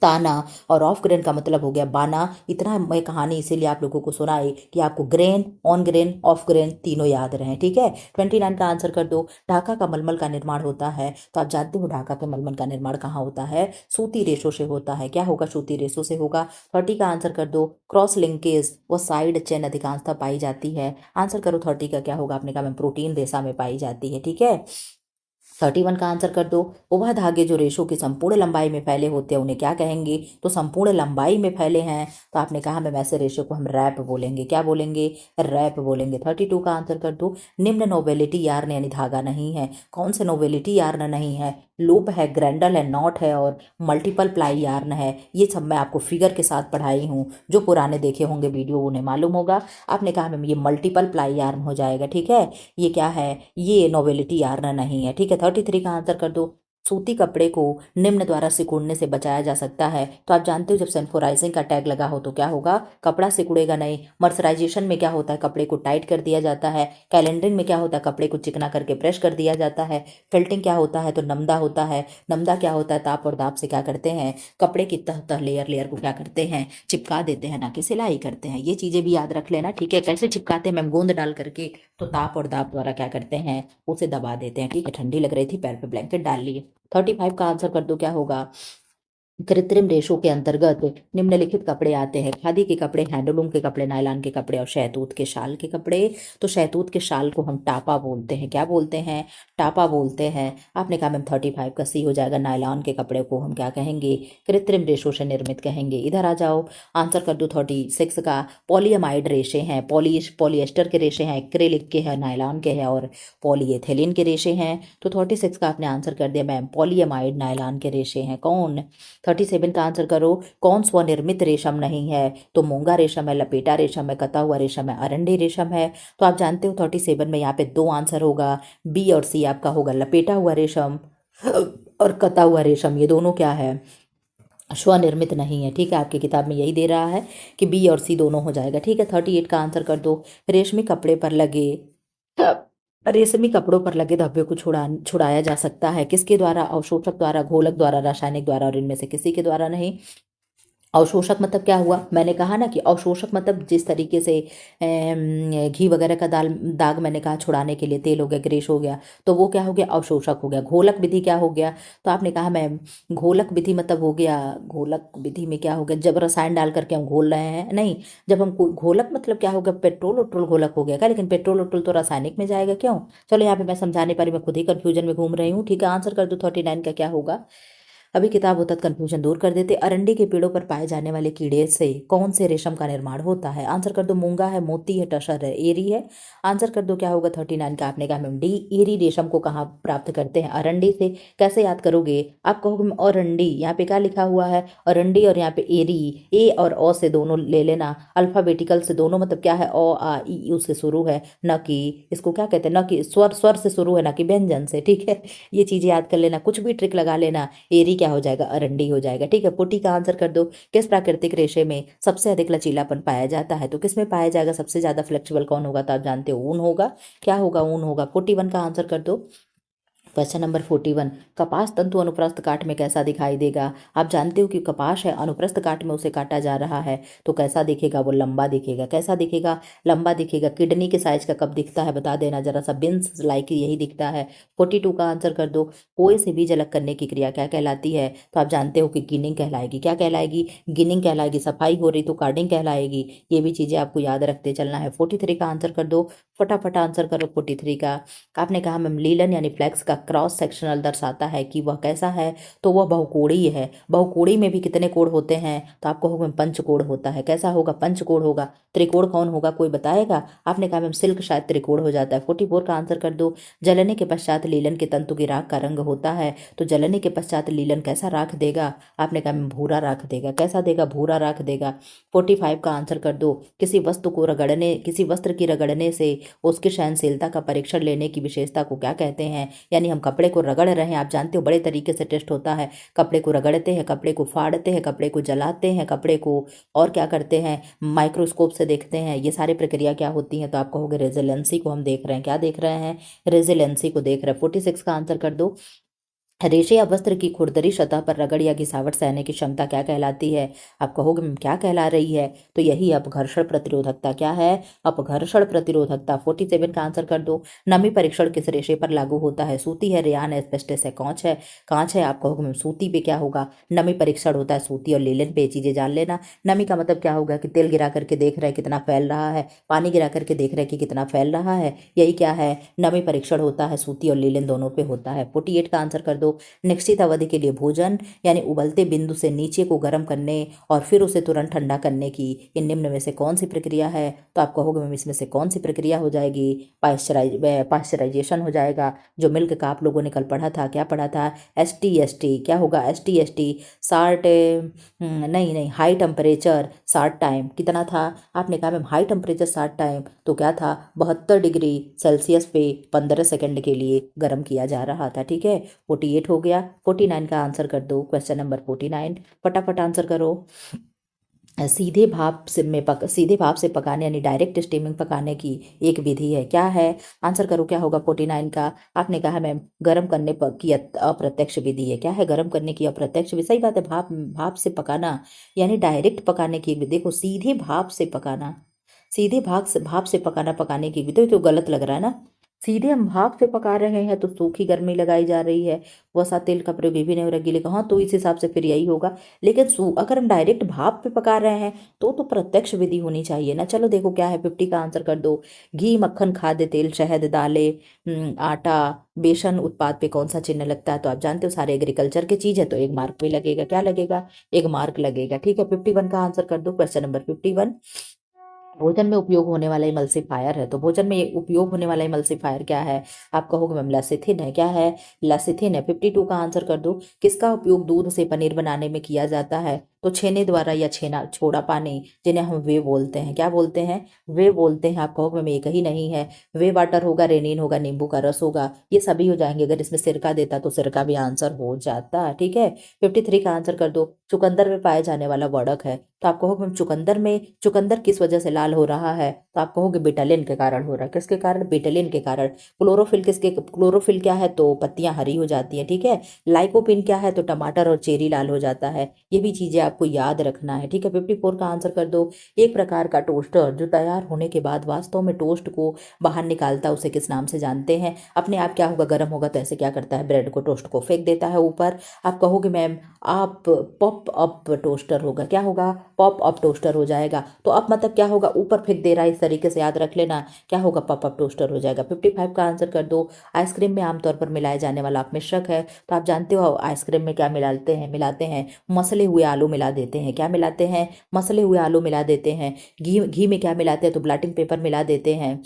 ताना, और ऑफ ग्रेन का मतलब हो गया बाना। इतना मैं कहानी इसीलिए आप लोगों को सुनाई कि आपको grain, on grain, of grain तीनों याद रहे, ठीक है। 29 का आंसर कर दो। ढाका का मलमल का निर्माण होता है, तो आप जानते हो ढाका के मलमल का निर्माण कहाँ होता है, सूती रेशों से होता है, क्या होगा, सूती रेशों से होगा। 30 का आंसर कर दो। क्रॉस लिंकेज व साइड चेन अधिकांशतः पाई जाती है, आंसर करो 30 का क्या होगा, आपने कहा मैं प्रोटीन रेशा में पाई जाती है, ठीक है। 31 का आंसर कर दो। उभा धागे जो रेशों की संपूर्ण लंबाई में फैले होते हैं उन्हें क्या कहेंगे, तो संपूर्ण लंबाई में फैले हैं, तो आपने कहा मैं वैसे रेशो को हम रैप बोलेंगे, क्या बोलेंगे, रैप बोलेंगे। 32 का आंसर कर दो। निम्न नोवेलिटी यार्न यानी धागा नहीं है, कौन से नोवेलिटी यार्न नहीं है, लूप है, ग्रैंडल है, नॉट है और मल्टीपल प्लाई यार्न है। ये सब मैं आपको फिगर के साथ पढ़ाई हूँ, जो पुराने देखे होंगे वीडियो उन्हें मालूम होगा। आपने कहा मैम ये मल्टीपल प्लाई यार्न हो जाएगा, ठीक है। ये क्या है, ये नोवेलिटी यार्न नहीं है, ठीक है। 33 का आंसर कर दो। सूती कपड़े को निम्न द्वारा सिकुड़ने से बचाया जा सकता है, तो आप जानते हो जब सल्फोराइजिंग का टैग लगा हो तो क्या होगा, कपड़ा सिकुड़ेगा नहीं। मर्सराइजेशन में क्या होता है, कपड़े को टाइट कर दिया जाता है। कैलेंडरिंग में क्या होता है, कपड़े को चिकना करके प्रेस कर दिया जाता है। फिल्टिंग क्या होता है, तो नमदा होता है। नमदा क्या होता है, ताप और दाब से क्या करते हैं, कपड़े की तह तह लेयर लेयर को क्या करते हैं, चिपका देते हैं, ना कि सिलाई करते हैं। ये चीजें भी याद रख लेना, ठीक है। कैसे चिपकाते हैं मैम, गोंद डाल करके, तो ताप और दाब द्वारा क्या करते हैं, उसे दबा देते हैं, ठीक है। ठंडी लग रही थी, पैर पे ब्लैंकेट डाल लिए। 35 का आंसर कर दो, क्या होगा। कृत्रिम रेशों के अंतर्गत निम्नलिखित कपड़े आते हैं, खादी के कपड़े, हैंडलूम के कपड़े, नायलॉन के कपड़े और शहतूत के शाल के कपड़े। तो शहतूत के शाल को हम टापा बोलते हैं, क्या बोलते हैं, टापा बोलते हैं। आपने कहा मैम 35 का सी हो जाएगा। नायलॉन के कपड़े को हम क्या कहेंगे, कृत्रिम रेशों से निर्मित कहेंगे। इधर आ जाओ, आंसर कर दो 36 का। पॉलीएमाइड रेशे हैं, पॉलिएस्टर के रेशे हैं, एक्रेलिक के हैं, नायलॉन के हैं और पॉलीएथिलीन के रेशे हैं। तो 36 का आपने आंसर कर दिया मैम, पॉलीएमाइड नायलॉन के रेशे हैं। कौन, 37 का आंसर करो। कौन स्वनिर्मित रेशम नहीं है, तो मूंगा रेशम है, लपेटा रेशम है, कता हुआ रेशम है, अरंडी रेशम है। तो आप जानते हो 37 में यहाँ पे दो आंसर होगा, बी और सी आपका होगा लपेटा हुआ रेशम और कता हुआ रेशम, ये दोनों क्या है, स्वनिर्मित नहीं है, ठीक है। आपकी किताब में यही दे रहा है कि बी और सी दोनों हो जाएगा, ठीक है। 38 का आंसर कर दो। रेशमी कपड़े पर लगे रेशमी कपड़ों पर लगे धब्बे को छुड़ाया जा सकता है। किसके द्वारा? अवशोषक द्वारा, घोलक द्वारा, रासायनिक द्वारा, और इनमें से किसी के द्वारा नहीं। अवशोषक मतलब क्या हुआ? मैंने कहा ना कि अवशोषक मतलब जिस तरीके से घी वगैरह का दाग मैंने कहा छुड़ाने के लिए, तेल हो गया, ग्रीस हो गया, तो वो क्या हो गया? अवशोषक हो गया। घोलक विधि क्या हो गया? तो आपने कहा मैम घोलक विधि मतलब हो गया, घोलक विधि में क्या हो गया? जब रसायन डाल करके हम घोल रहे हैं, नहीं, जब हम घोलक मतलब क्या हो गया? पेट्रोल ओट्रोल घोलक हो गया क्या? लेकिन पेट्रोल ओट्रोल तो रासायनिक में जाएगा, क्यों? चलो यहाँ पे मैं समझाने पर मैं खुद ही कंफ्यूजन में घूम रही हूँ। ठीक है, आंसर कर दो 39 का क्या होगा। अभी किताब होता तो कन्फ्यूजन दूर कर देते। अरंडी के पेड़ों पर पाए जाने वाले कीड़े से कौन से रेशम का निर्माण होता है? आंसर कर दो। मूंगा है, मोती है, टसर है, एरी है। आंसर कर दो क्या होगा 39 का। आपने कहा मैम डी, एरी रेशम को कहाँ प्राप्त करते हैं? अरंडी से। कैसे याद करोगे? आप कहोगे मैम अरंडी, यहाँ पे क्या लिखा हुआ है? अरंडी, और यहाँ पे एरी, ए और ओ से दोनों ले लेना, अल्फाबेटिकल से दोनों, मतलब क्या है? ओ आ ई यू से शुरू है, न कि इसको क्या कहते हैं, न कि स्वर, स्वर से शुरू है, न कि व्यंजन से। ठीक है, ये चीज याद कर लेना, कुछ भी ट्रिक लगा लेना, एरी क्या हो जाएगा? अरंडी हो जाएगा। ठीक है, पुटी का आंसर कर दो। किस प्राकृतिक रेशे में सबसे अधिक लचीलापन पाया जाता है? तो किस में पाया जाएगा सबसे ज्यादा फ्लेक्सिबल? कौन होगा? तो आप जानते हो ऊन होगा। क्या होगा? ऊन होगा। 41 का आंसर कर दो। क्वेश्चन नंबर 41, कपास तंतु अनुप्रस्थ काट में कैसा दिखाई देगा? आप जानते हो कि कपास है, अनुप्रस्थ काट में उसे काटा जा रहा है, तो कैसा दिखेगा? वो लंबा दिखेगा। कैसा दिखेगा? लंबा दिखेगा। किडनी के साइज का कब दिखता है? बता देना जरा सा। बिन्स लाइक यही दिखता है। 42 का आंसर कर दो। कुएं से बीज अलग करने की क्रिया क्या कहलाती है? तो आप जानते हो कि गिनिंग कहलाएगी। क्या कहलाएगी? गिनिंग कहलाएगी। सफाई हो रही तो कार्डिंग कहलाएगी। ये भी चीजें आपको याद रखते चलना है। 43 का आंसर कर दो। फटाफट आंसर करो 43 का। आपने कहा मैम लीलन यानी फ्लैक्स का क्रॉस सेक्शनल दर्शाता है कि वह कैसा है? तो वह बहुकोणीय है। बहुकोणीय में भी कितने कोण होते हैं? तो आपको होगा मैम पंचकोण होता है। कैसा होगा? पंचकोण होगा। त्रिकोण कौन होगा? कोई बताएगा? आपने कहा मैम सिल्क शायद त्रिकोण हो जाता है। 44 का आंसर कर दो। जलने के पश्चात लीलन के तंतु की राख का रंग होता है, तो जलने के पश्चात लीलन कैसा राख देगा? आपने कहा मैम भूरा राख देगा। कैसा देगा? भूरा राख देगा। 45 का आंसर कर दो। किसी वस्तु को रगड़ने, किसी वस्त्र की रगड़ने से उसकी सहनशीलता का परीक्षण लेने की विशेषता को क्या कहते हैं? यानी हम कपड़े को रगड़ रहे हैं, आप जानते हो बड़े तरीके से टेस्ट होता है। कपड़े को रगड़ते हैं, कपड़े को फाड़ते हैं, कपड़े को जलाते हैं, कपड़े को और क्या करते हैं? माइक्रोस्कोप से देखते हैं। ये सारी प्रक्रिया क्या होती है? तो आप कहोगे रेजिलेंसी को हम देख रहे हैं। क्या देख रहे हैं? रेजिलेंसी को देख रहे हैं। 46 का आंसर कर दो। रेशे या वस्त्र की खुरदरी सतह पर रगड़ या घिसावट सहने की क्षमता क्या कहलाती है? आप कहोगे मैम क्या कहला रही है? तो यही अपघर्षण प्रतिरोधकता। क्या है? अपघर्षण प्रतिरोधकता। 47 का आंसर कर दो। नमी परीक्षण किस रेशे पर लागू होता है? सूती है, रेयान है, एस्बेस्टस है, कांच है? कांच है। आप कहोगे मैम सूती पे क्या होगा? नमी परीक्षण होता है सूती और लीलन पे। चीजें जान लेना। नमी का मतलब क्या होगा? कि तेल गिरा करके देख रहे हैं कितना फैल रहा है, पानी गिरा करके देख रहे हैं कि कितना फैल रहा है। यही क्या है? नमी परीक्षण होता है, सूती और लीलन दोनों पे होता है। 48 का आंसर कर दो। निश्चित अवधि के लिए भोजन यानी उबलते बिंदु से नीचे को गर्म करने और फिर उसे तुरंत ठंडा करने की ये निम्न में से कौन सी प्रक्रिया है? तो आप कहोगे मैम इसमें से कौन सी प्रक्रिया हो जाएगी? पाश्चराइजेशन हो जाएगा। जो मिल्क का आप लोगों ने कल पढ़ा था, क्या पढ़ा था? ST क्या होगा? ST शार्ट, नहीं नहीं, हाई टेम्परेचर शार्ट टाइम कितना था? आपने कहा ma'am high temperature short time तो क्या था? 72 डिग्री सेल्सियस पे 15 सेकंड के लिए गर्म किया जा रहा था। ठीक है, 48 हो गया। 49 का आंसर कर दो। क्वेश्चन नंबर 49, फटाफट आंसर करो। सीधे भाप से पकाने यानी डायरेक्ट स्टीमिंग पकाने की एक विधि है। क्या है? आंसर करो क्या होगा 49 का। आपने कहा मैम गर्म करने पर की अप्रत्यक्ष विधि है। क्या है? गर्म करने की अप्रत्यक्ष विधि। सही बात है, भाप भाप से पकाना यानी डायरेक्ट पकाने की एक विधि। देखो सीधे भाप से पकाना, सीधे भाप से पकाना, पकाने की विधि तो गलत लग रहा है ना। सीधे हम भाप से पका रहे हैं तो सूखी गर्मी लगाई जा रही है, वसा तेल का प्रयोग ये भी नहीं हो रहा गीले का। हाँ, तो इस हिसाब से फिर यही होगा। लेकिन अगर हम डायरेक्ट भाप पे पका रहे हैं तो प्रत्यक्ष विधि होनी चाहिए ना। चलो देखो क्या है, 50 का आंसर कर दो। घी, मक्खन, खाद्य तेल, शहद, दालें, आटा, बेसन उत्पाद पे कौन सा चिन्ह लगता है? तो आप जानते हो सारे एग्रीकल्चर की चीज है तो एक मार्क पे लगेगा। क्या लगेगा? एक मार्क लगेगा। ठीक है, 51 का आंसर कर दो। क्वेश्चन नंबर 51, भोजन में उपयोग होने वाला इमल्सिफायर है। तो भोजन में उपयोग होने वाला इमल्सिफायर क्या है? आप कहोगे मैम लेसिथिन है। क्या है? लेसिथिन है। 52 का आंसर कर दो। किसका उपयोग दूध से पनीर बनाने में किया जाता है? तो छेने द्वारा या छेना छोड़ा पानी, जिन्हें हम वे बोलते हैं, क्या बोलते हैं, वे बोलते हैं। आप कहोगे मैम एक ही नहीं है, वे वाटर होगा, रेनिन होगा, नींबू का रस होगा, ये सभी हो जाएंगे। अगर इसमें सिरका देता तो सिरका भी आंसर हो जाता। ठीक है, 53 का आंसर कर दो। चुकंदर में पाया जाने वाला वर्डक है, तो आप कहोगे मैम चुकंदर में, चुकंदर किस वजह से लाल हो रहा है, तो आप कहोगे बिटालिन के कारण हो रहा है। किसके कारण, बिटालिन के कारण। क्लोरोफिल किसके, क्लोरोफिल क्या है तो पत्तियां हरी हो जाती है। ठीक है, लाइकोपिन क्या है तो टमाटर और चेरी लाल हो जाता है। ये भी चीजें आपको याद रखना है। ठीक है, 54 का आंसर कर दो। एक प्रकार का टोस्टर जो तैयार होने के बाद वास्तव में टोस्ट को बाहर निकालता है, उसे किस नाम से जानते हैं। अपने आप क्या होगा, गर्म होगा तो ऐसे क्या करता है, ब्रेड को, टोस्ट को फेंक देता है ऊपर। आप कहोगे मैम आप पॉप अप टोस्टर होगा, क्या होगा, पॉप अप टोस्टर हो जाएगा। तो अब मतलब क्या होगा, ऊपर फेंक दे रहा है, इस तरीके से याद रख लेना, क्या होगा, पॉप अप टोस्टर हो जाएगा। 55 का आंसर कर दो। आइसक्रीम में आमतौर पर मिलाए जाने वाला अपमिश्रक है, तो आप जानते हो आइसक्रीम में क्या मिलाते हैं, मसले हुए आलू मिला देते हैं। क्या मिलाते हैं, मसले हुए आलू मिला देते हैं। घी घी में क्या मिलाते हैं तो ब्लॉटिंग पेपर मिला देते हैं।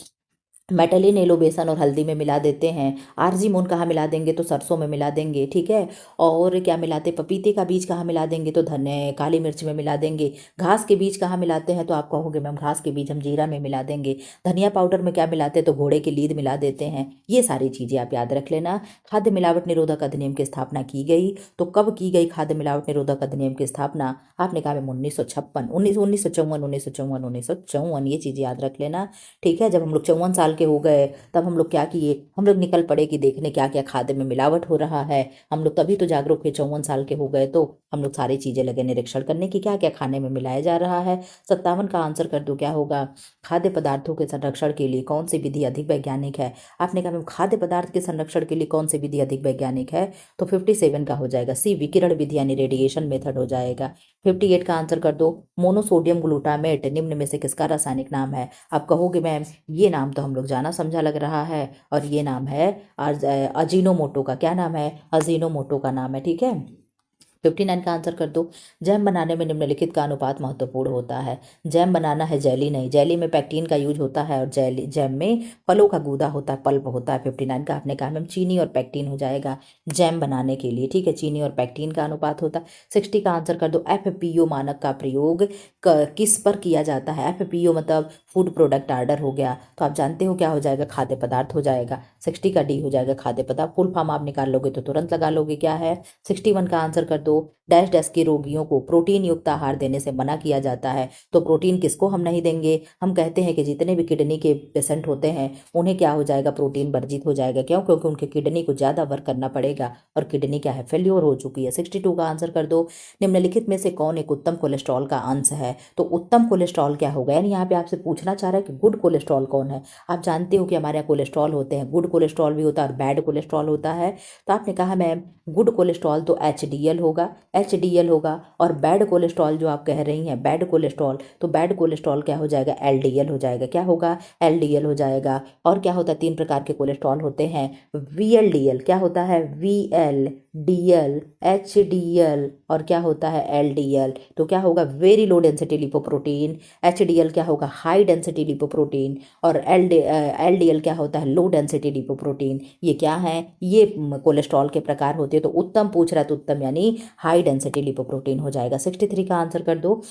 मेटलिन येलो बेसन और हल्दी में मिला देते हैं। आरजी मून कहाँ मिला देंगे तो सरसों में मिला देंगे। ठीक है, और क्या मिलाते, पपीते का बीज कहाँ मिला देंगे तो धनिया काली मिर्च में मिला देंगे। घास के बीज कहाँ मिलाते हैं तो आप कहोगे मैम घास के बीज हम जीरा में मिला देंगे। धनिया पाउडर में क्या मिलाते हैं तो घोड़े की लीद मिला देते हैं। ये सारी चीज़ें आप याद रख लेना। खाद्य मिलावट निरोधक अधिनियम की स्थापना की गई, तो कब की गई खाद्य मिलावट निरोधक अधिनियम की स्थापना, आपने कहा मैम 1956, 1954, 1954, 1954, ये चीज़ याद रख लेना। ठीक है, जब हम लोग 54 साल के हो गए तब हम लोग क्या किए, हम लोग निकल पड़े कि देखने क्या क्या खाद्य में मिलावट हो रहा है। हम लोग तभी तो जागरूक हुए, 54 साल के हो गए तो हम लोग सारी चीजें लगे निरीक्षण करने की क्या क्या खाने में मिलाया जा रहा है। 57 का आंसर कर दो, क्या होगा, खाद्य पदार्थों के संरक्षण के लिए कौन सी विधि अधिक वैज्ञानिक है। आपने कहा मैम खाद्य पदार्थ के संरक्षण के लिए कौन सी विधि अधिक वैज्ञानिक है, तो 57 का हो जाएगा सी, विकिरण विधि यानी रेडिएशन मेथड हो जाएगा। 58 का आंसर कर दो। मोनोसोडियम ग्लूटामेट निम्न में से किसका रासायनिक नाम है। आप कहोगे मैम ये नाम तो हम लोग जाना समझा लग रहा है, और ये नाम है अजीनोमोटो का। क्या नाम है, अजीनोमोटो का नाम है। ठीक है, 59 का आंसर कर दो। जैम बनाने में निम्नलिखित का अनुपात महत्वपूर्ण होता है। जैम बनाना है, जेली नहीं, जेली में पैक्टीन का यूज होता है, और जैम में फलों का गूदा होता है, पल्प होता है। 59 का आपने कहा मैम चीनी और पैक्टीन हो जाएगा जैम बनाने के लिए। ठीक है, चीनी और पैक्टीन का अनुपात होता है। 60 का आंसर कर दो। FPO मानक का प्रयोग किस पर किया जाता है। FPO मतलब फूड प्रोडक्ट ऑर्डर हो गया, तो आप जानते हो क्या हो जाएगा, खाद्य पदार्थ हो जाएगा। 60 का डी हो जाएगा खाद्य पदार्थ। फुल फॉर्म आप निकाल लोगे तो तुरंत लगा लोगे, क्या है। 61 का आंसर कर दो। डैश डैश के रोगियों को प्रोटीन युक्त आहार देने से मना किया जाता है, तो प्रोटीन किसको हम नहीं देंगे, हम कहते हैं कि जितने भी किडनी के पेशेंट होते हैं उन्हें क्या हो जाएगा, प्रोटीन वर्जित हो जाएगा। क्यों, क्योंकि उनके किडनी को ज़्यादा वर्क करना पड़ेगा, और किडनी क्या है, फेल्योर हो चुकी है। 62 का आंसर कर दो। निम्नलिखित में से कौन एक उत्तम कोलेस्ट्रॉल का अंश है, तो उत्तम कोलेस्ट्रॉल क्या होगा, यानी यहाँ पे आपसे पूछना चाह रहा है कि गुड कोलेस्ट्रॉल कौन है। आप जानते हो कि हमारे यहाँ कोलेस्ट्रॉल होते हैं, गुड कोलेस्ट्रॉल भी होता है और बैड कोलेस्ट्रॉल होता है। तो आपने कहा मैम गुड कोलेस्ट्रॉल तो HDL होगा, HDL होगा, और बैड कोलेस्ट्रॉल जो आप कह रही हैं बैड कोलेस्ट्रॉल, तो बैड कोलेस्ट्रॉल क्या हो जाएगा, LDL हो जाएगा। क्या होगा, LDL हो जाएगा। और क्या होता है, 3 प्रकार के कोलेस्ट्रॉल होते हैं। VLDL क्या होता है, VLDL, HDL, और क्या होता है, LDL। तो क्या होगा, very low density lipoprotein. HDL क्या होगा, हाई डेंसिटी लिपोप्रोटीन। और LDL क्या होता है, लो डेंसिटी लिपोप्रोटीन। ये क्या है, ये कोलेस्ट्रॉल के प्रकार होते हैं। तो उत्तम पूछ रहा है तो उत्तम यानी हाई डेंसिटी लिपोप्रोटीन हो जाएगा। 63 का आंसर कर दो।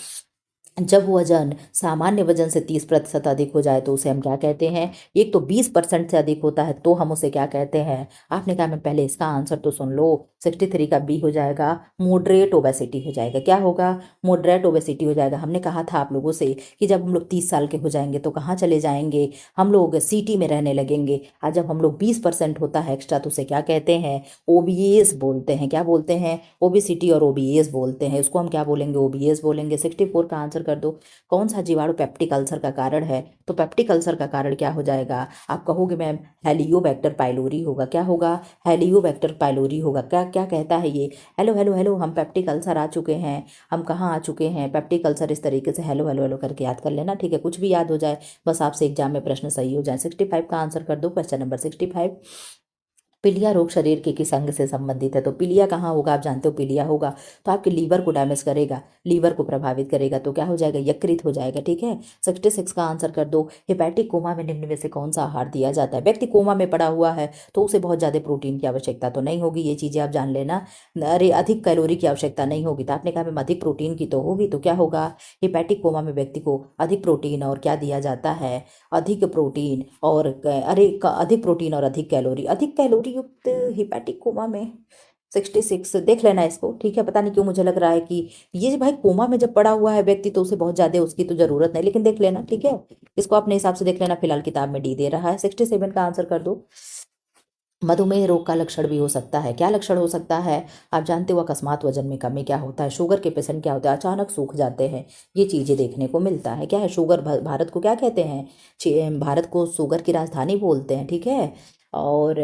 जब वजन सामान्य वजन से 30% अधिक हो जाए तो उसे हम क्या कहते हैं, एक तो 20% से अधिक होता है तो हम उसे क्या कहते हैं। आपने कहा मैं पहले इसका आंसर तो सुन लो। 63 का बी हो जाएगा, मॉडरेट ओबेसिटी हो जाएगा। क्या होगा, मॉडरेट ओबेसिटी हो जाएगा। हमने कहा था आप लोगों से कि जब हम लोग 30 साल के हो जाएंगे तो कहाँ चले जाएंगे, हम लोग सिटी में रहने लगेंगे। आज जब हम लोग 20% होता है एक्स्ट्रा तो उसे क्या कहते हैं, ओबीएस बोलते हैं। क्या बोलते हैं, ओबेसिटी और ओबीएस बोलते हैं, उसको हम क्या बोलेंगे, ओबीएस बोलेंगे। 64 का आंसर कर दो। कौन सा जीवाणु पेप्टिक अल्सर का कारण है, तो पेप्टिक अल्सर का कारण क्या हो जाएगा। आप कहोगे मैम हेलियोबैक्टर पाइलोरी होगा। क्या होगा, हेलियोबैक्टर पाइलोरी होगा। क्या क्या कहता है ये, हेलो हेलो हेलो, हम पेप्टिक अल्सर आ चुके हैं, हम कहाँ आ चुके हैं, पेप्टिक अल्सर, इस तरीके से हेलो हेलो हेलो करके याद कर लेना। ठीक है, कुछ भी याद हो जाए बस आपसे एग्जाम में प्रश्न सही हो जाए। 65 का आंसर कर दो, क्वेश्चन नंबर 65। पीलिया रोग शरीर के किस अंग से संबंधित है? तो पीलिया कहाँ होगा? आप जानते हो पीलिया होगा तो आपके लीवर को डैमेज करेगा, लीवर को प्रभावित करेगा, तो क्या हो जाएगा? यकृत हो जाएगा। ठीक है, 66 का आंसर कर दो। हेपेटिक कोमा में निम्न में से कौन सा आहार दिया जाता है? व्यक्ति कोमा में पड़ा हुआ है तो उसे बहुत ज़्यादा प्रोटीन की आवश्यकता तो नहीं होगी, ये चीज़ें आप जान लेना। अरे अधिक कैलोरी की आवश्यकता नहीं होगी, तो आपने कहा मैम अधिक प्रोटीन की तो होगी, तो क्या होगा? हेपेटिक कोमा में व्यक्ति को अधिक प्रोटीन और क्या दिया जाता है? अधिक प्रोटीन और अधिक प्रोटीन और अधिक कैलोरी युक्त हिपैटिक कोमा में 66 देख लेना इसको। ठीक है, पता नहीं क्यों मुझे लग रहा है कि ये भाई कोमा में जब पड़ा हुआ है व्यक्ति तो उसे बहुत ज्यादा उसकी तो जरूरत नहीं, लेकिन देख लेना। ठीक है, इसको अपने हिसाब से देख लेना, फिलहाल किताब में डी दे रहा है। 67 का आंसर कर दो। मधुमेह रोग का लक्षण भी हो सकता है, क्या लक्षण हो सकता है? आप जानते हो अकस्मात वजन में कमी क्या होता है? शुगर के पेशेंट क्या होता है? अचानक सूख जाते हैं, ये चीज़ें देखने को मिलता है। क्या है शुगर? भारत को क्या कहते हैं? भारत को शुगर की राजधानी बोलते हैं। ठीक है, और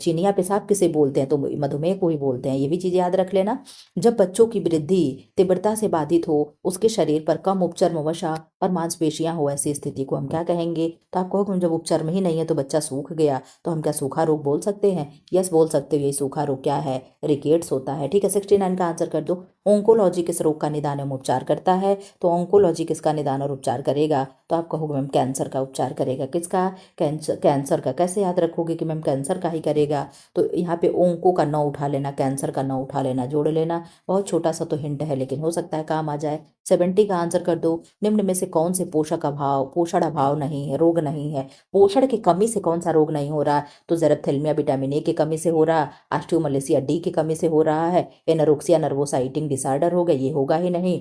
चिनिया पेशाब किसे बोलते हैं? तो मधुमेह को ही बोलते हैं, ये भी चीज़ याद रख लेना। जब बच्चों की वृद्धि तीव्रता से बाधित हो, उसके शरीर पर कम उपचर्म वसा और मांसपेशियां हो, ऐसी स्थिति को हम क्या कहेंगे? तो आप कहोगे जब उपचर्म ही नहीं है तो बच्चा सूख गया, तो हम क्या सूखा रोग बोल सकते हैं? यस बोल सकते हो, यही सूखा रोग क्या है? रिकेट्स होता है। ठीक है, 69 का आंसर कर दो। ओंकोलॉजी किस रोग का निदान एवं उपचार करता है? तो ओंकोलॉजी किसका निदान और उपचार करेगा? तो आप कहोगे मैम कैंसर का उपचार करेगा। किसका? कैंसर का। कैसे याद रखोगे कि मैम कैंसर का ही करेगा? तो यहाँ पे ओंको का न उठा लेना, कैंसर का न उठा लेना, जोड़ लेना। बहुत छोटा सा तो हिंट है, लेकिन हो सकता है काम आ जाए। 70 का आंसर कर दो। निम्न में से कौन से पोषण अभाव नहीं है, रोग नहीं है? पोषण की कमी से कौन सा रोग नहीं हो रहा? तो जेरप्थेल्मिया विटामिन ए की कमी से हो रहा, ऑस्टियोमलेसिया डी की कमी से हो रहा है, एनोरेक्सिया नर्वोसा ईटिंग डिसऑर्डर हो गया, ये होगा ही नहीं।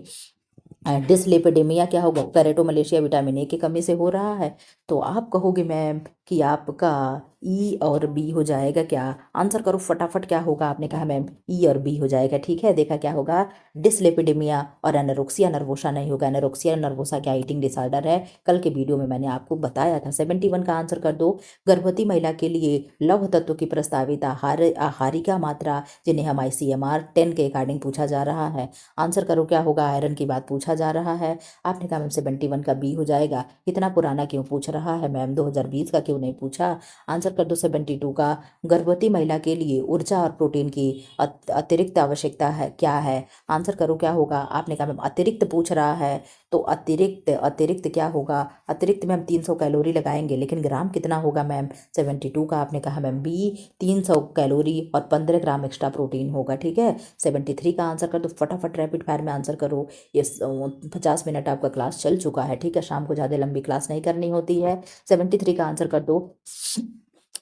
डिसलिपिडेमिया क्या होगा? पैरेटोमलेशिया विटामिन ए की कमी से हो रहा है। तो आप कहोगे मैम कि आपका ई और बी हो जाएगा क्या? आंसर करो फटाफट, क्या होगा? आपने कहा मैम ई और बी हो जाएगा। ठीक है, देखा क्या होगा? डिसलिपिडेमिया और एनोरेक्सिया नर्वोसा नहीं होगा। एनोरेक्सिया नर्वोसा क्या ईटिंग डिसऑर्डर है? कल के वीडियो में मैंने आपको बताया था। 71 का आंसर कर दो। गर्भवती महिला के लिए लौह तत्व की प्रस्तावित आहारिका मात्रा, जिन्हें हम ICMR 10 के अकॉर्डिंग पूछा जा रहा है। आंसर करो क्या होगा? आयरन की बात पूछा जा रहा है। आपने कहा मैम 71 का बी हो जाएगा। इतना पुराना क्यों पूछ रहा है मैम? 2020 का क्यों नहीं पूछा? आंसर कर दो 72 का। गर्भवती महिला के लिए ऊर्जा और प्रोटीन की अतिरिक्त आवश्यकता है क्या है? आंसर करो क्या होगा? आपने कहा मैम अतिरिक्त पूछ रहा है, तो अतिरिक्त अतिरिक्त क्या होगा? अतिरिक्त में हम 300 कैलोरी लगाएंगे, लेकिन ग्राम कितना होगा मैम? 72 का आपने कहा मैम बी, 300 कैलोरी और 15 ग्राम एक्स्ट्रा प्रोटीन होगा। ठीक है, 73 का आंसर कर दो फटाफट, रैपिड फायर में आंसर करो। ये 50 मिनट आपका क्लास चल चुका है। ठीक है, शाम को ज़्यादा लंबी क्लास नहीं करनी होती है। 73 का आंसर कर दो।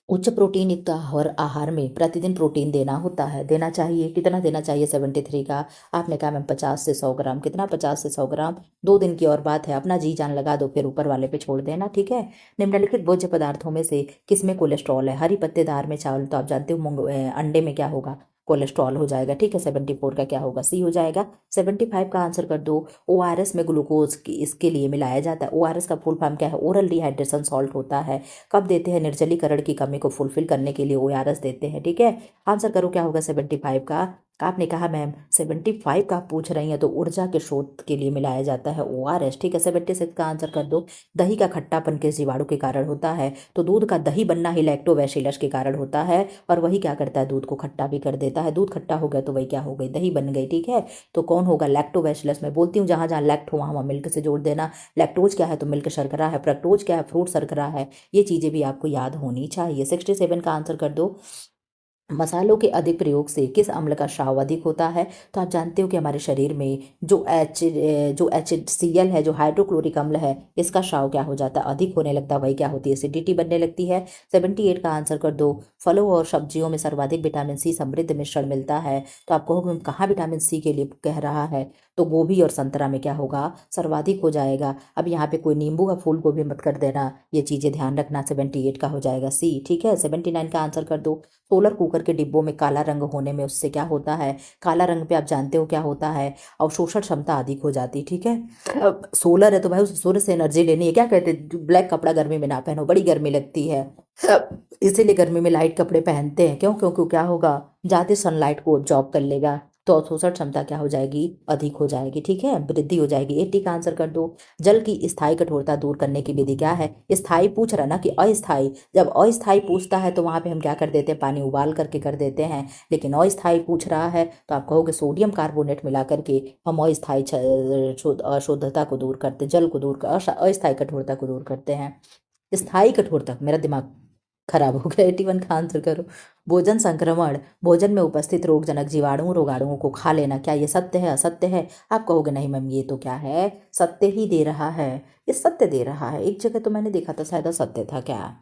उच्च प्रोटीन युक्त आहार में प्रतिदिन प्रोटीन देना होता है, देना चाहिए, कितना देना चाहिए? 73 का आपने कहा मैम 50 से 100 ग्राम। कितना? 50 से 100 ग्राम। 2 दिन की और बात है, अपना जी जान लगा दो, फिर ऊपर वाले पे छोड़ देना। ठीक है, निम्नलिखित भोज्य पदार्थों में से किसमें कोलेस्ट्रॉल है? हरी पत्तेदार में चावल, तो आप जानते हो अंडे में क्या होगा? कोलेस्ट्रॉल हो जाएगा। ठीक है, 74 का क्या होगा? सी हो जाएगा। 75 का आंसर कर दो। ORS में ग्लूकोज इसके लिए मिलाया जाता है। ORS का फुल फॉर्म क्या है? ओरल डिहाइड्रेशन सॉल्ट होता है। कब देते हैं? निर्जलीकरण की कमी को फुलफिल करने के लिए ORS देते हैं। ठीक है, आंसर करो क्या होगा 75 का? आपने कहा मैम 75 का आप पूछ रही हैं, तो ऊर्जा के स्रोत के लिए मिलाया जाता है ORS। ठीक है, 76 का आंसर कर दो। दही का खट्टापन किस जीवाणु के कारण होता है? तो दूध का दही बनना ही लैक्टोबैसिलस के कारण होता है, और वही क्या करता है? दूध को खट्टा भी कर देता है। दूध खट्टा हो गया तो वही क्या हो गई? दही बन गई। ठीक है, तो कौन होगा? लैक्टोबैसिलस। मैं बोलती हूँ जहाँ जहाँ लैक्ट हो वहाँ मिल्क से जोड़ देना। लैक्टोज क्या है? तो मिल्क शर्करा है। फ्रक्टोज क्या है? फ्रूट शर्करा है। ये चीज़ें भी आपको याद होनी चाहिए। 67 का आंसर कर दो। मसालों के अधिक प्रयोग से किस अम्ल का स्राव अधिक होता है? तो आप जानते हो कि हमारे शरीर में जो HCl है, जो हाइड्रोक्लोरिक अम्ल है, इसका स्राव क्या हो जाता है? अधिक होने लगता है, वही क्या होती है? एसिडिटी बनने लगती है। 78 का आंसर कर दो। फलों और सब्जियों में सर्वाधिक विटामिन सी समृद्ध मिश्रण मिलता है, तो आप कहोगे कहाँ विटामिन सी के लिए कह रहा है? तो गोभी और संतरा में क्या होगा? सर्वाधिक हो जाएगा। अब यहाँ पे कोई नींबू का फूल गोभी मत कर देना, ये चीज़ें ध्यान रखना। 78 का हो जाएगा सी। ठीक है, 79 का आंसर कर दो। सोलर कुकर के डिब्बों में काला रंग होने में उससे क्या होता है? काला रंग पे आप जानते हो क्या होता है? अवशोषण क्षमता अधिक हो जाती। ठीक है, अब सोलर है तो भाई उस सूर्य से एनर्जी लेनी है। क्या कहते हैं? ब्लैक कपड़ा गर्मी में ना पहनो, बड़ी गर्मी लगती है, इसीलिए गर्मी में लाइट कपड़े पहनते हैं। क्यों? क्योंकि क्या होगा? ज़्यादा सनलाइट को ऑब्जॉर्ब कर लेगा। तो अवशोषण क्षमता क्या हो जाएगी, अधिक हो जाएगी, ठीक है, वृद्धि हो जाएगी। 80 का आंसर कर दो। जल की स्थायी कठोरता दूर करने की विधि क्या है? स्थायी पूछ रहा ना कि अस्थायी। जब अस्थायी पूछता है तो वहां पे हम क्या कर देते हैं, पानी उबाल करके कर देते हैं, लेकिन अस्थायी पूछ रहा है तो आप कहोगे सोडियम कार्बोनेट मिला करके हम अस्थायी अशुद्धता को दूर करते, जल को दूर कर, अस्थायी कठोरता को दूर करते हैं। स्थायी कठोरता, मेरा दिमाग खराब हो गया। 81 का आंसर करो। भोजन संक्रमण, भोजन में उपस्थित रोगजनक जीवाणु रोगाणुओं को खा लेना, क्या ये सत्य है, असत्य है? आप कहोगे नहीं मैम ये तो क्या है, सत्य ही दे रहा है, ये सत्य दे रहा है। एक जगह तो मैंने देखा था शायद सत्य था क्या।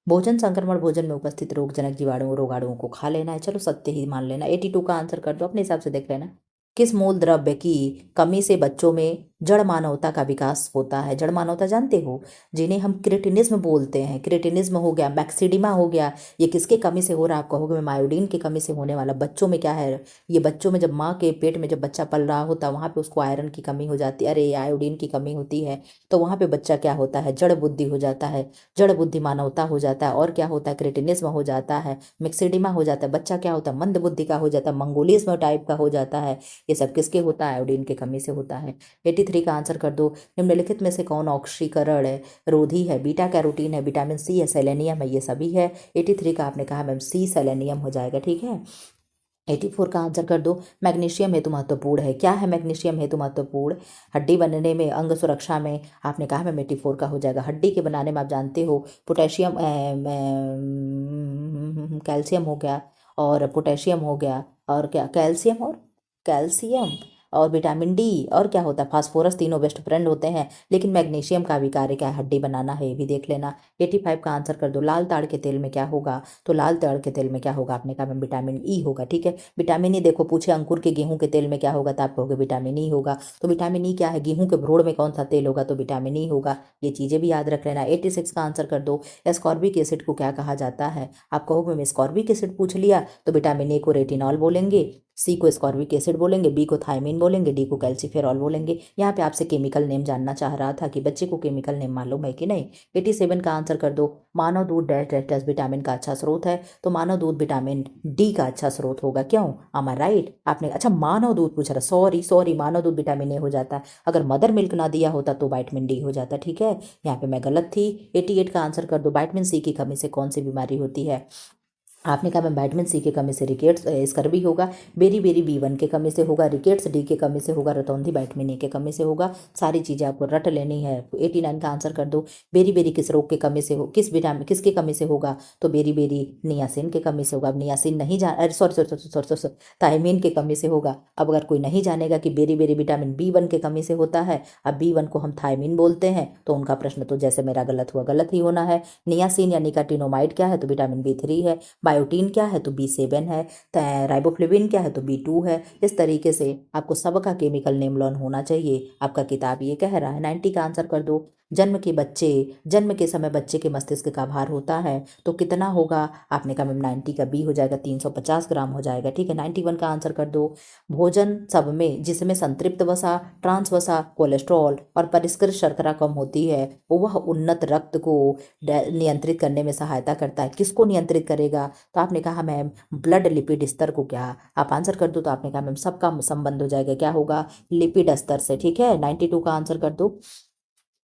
भोजन संक्रमण, भोजन में उपस्थित रोगजनक जीवाणु रोगाणुओं को खा लेना है, चलो सत्य ही मान लेना। 82 का आंसर कर दो, अपने हिसाब से देख लेना। किस मूल द्रव्य की कमी से बच्चों में जड़ मानवता का विकास होता है? जड़ मानवता जानते हो, जिन्हें हम क्रिटिनिज्म बोलते हैं। क्रिटिनिज्म हो गया, मैक्सिडिमा हो गया, ये किसके कमी से हो रहा है? आप कहोगे मैं आयोडीन की कमी से होने वाला। बच्चों में क्या है, ये बच्चों में जब माँ के पेट में जब बच्चा पल रहा होता है वहाँ पे उसको आयरन की कमी हो जाती है, अरे आयोडीन की कमी होती है, तो वहाँ पे बच्चा क्या होता है, जड़ बुद्धि हो जाता है, जड़ बुद्धि मानवता हो जाता है। और क्या होता है, क्रिटिनिज्म हो जाता है, मिक्सिडिमा हो जाता है, बच्चा क्या होता है, मंद बुद्धि का हो जाता है, मंगोलिज्म टाइप का हो जाता है। ये सब किसके होता है, आयोडीन की कमी से होता है। 83 का आंसर कर दो। निम्नलिखित में से कौन ऑक्सीकरण है, रोधी है? बीटा कैरोटीन है, विटामिन सी है, सेलेनियम है, ये सभी है। 83 का आपने कहा मैम सी सेलेनियम हो जाएगा, ठीक है। 84 का आंसर कर दो। मैग्नीशियम हेतु महत्वपूर्ण है, क्या है मैग्नीशियम हेतु महत्वपूर्ण? हड्डी बनने में, अंग सुरक्षा में, आपने कहा मैम 84 का हो जाएगा। हड्डी के बनाने में आप जानते हो पोटेशियम, कैल्शियम हो गया और पोटेशियम हो गया, और क्या, कैल्शियम और विटामिन डी, और क्या होता है, फास्फोरस, तीनों बेस्ट फ्रेंड होते हैं। लेकिन मैग्नीशियम का भी कार्य क्या है, हड्डी बनाना है, ये भी देख लेना। 85 का आंसर कर दो। लाल ताड़ के तेल में क्या होगा? तो लाल ताड़ के तेल में क्या होगा, आपने कहा मैम विटामिन ई होगा, ठीक है। विटामिन ई देखो, पूछे अंकुर के गेहूं के तेल में क्या होगा, तो आप कहोगे विटामिन ई होगा। तो विटामिन ई क्या है, गेहूं के भ्रूण में कौन सा तेल होगा, तो विटामिन ई होगा। ये चीजें भी याद रख लेना। 86 का आंसर कर दो। एस्कॉर्बिक एसिड को क्या कहा जाता है? आप कहोगे मैं एस्कॉर्बिक एसिड पूछ लिया, तो विटामिन ए को रेटिनॉल बोलेंगे, सी को एस्कॉर्बिक एसिड बोलेंगे, बी को थायमिन बोलेंगे, डी को कैल्सीफेरॉल बोलेंगे। यहाँ पे आपसे केमिकल नेम जानना चाह रहा था कि बच्चे को केमिकल नेम मालूम है कि नहीं। 87 का आंसर कर दो। मानव दूध डैश डैश डैश विटामिन का अच्छा स्रोत है, तो मानव दूध विटामिन डी का अच्छा स्रोत होगा। क्यों, am I राइट? आपने अच्छा मानव दूध पूछा था, सॉरी मानव दूध विटामिन ए हो जाता है। अगर मदर मिल्क ना दिया होता तो विटामिन डी हो जाता, ठीक है। यहाँ पे मैं गलत थी। 88 का आंसर कर दो। विटामिन सी की कमी से कौन सी बीमारी होती है? आपने कहा मैं विटामिन सी की कमी से रिकेट्स स्कर्वी होगा, बेरी बेरी B1 के कमी से होगा, रिकेट्स डी के कमी से होगा, रतौंधी विटामिन ए के कमी से होगा। सारी चीज़ें आपको रट लेनी है। 89 का आंसर कर दो। बेरी बेरी किस रोग के कमी से हो, किस विटामिन किसके कमी से होगा? तो बेरी बेरी नियासिन के कमी से होगा। अब नियासिन नहीं जान, अरे सॉरी थायमीन के कमी से होगा। अब अगर कोई नहीं जानेगा कि बेरी बेरी विटामिन B1 के कमी से होता है, अब B1 को हम थायमीन बोलते हैं, तो उनका प्रश्न तो जैसे मेरा गलत हुआ गलत ही होना है। नियासिन या निकाटिनोमाइड क्या है, तो विटामिन B3 है। बायोटीन क्या है, तो B7 है। राइबोफ्लेविन क्या है, तो B2 है। इस तरीके से आपको सबका केमिकल नेम लर्न होना चाहिए। आपका किताब ये कह रहा है। 90 का आंसर कर दो। जन्म के समय बच्चे के मस्तिष्क का भार होता है तो कितना होगा? आपने कहा मैम 90 का बी हो जाएगा, 350 ग्राम हो जाएगा, ठीक है। 91 का आंसर कर दो। भोजन सब में जिसमें संतृप्त वसा, ट्रांस वसा, कोलेस्ट्रॉल और परिष्कृत शर्करा कम होती है, वह उन्नत रक्त को नियंत्रित करने में सहायता करता है। किसको नियंत्रित करेगा? तो आपने कहा मैम ब्लड लिपिड स्तर को। क्या आप आंसर कर दो, तो आपने कहा मैम सबका संबंध हो जाएगा, क्या होगा, लिपिड स्तर से, ठीक है। 92 का आंसर कर दो।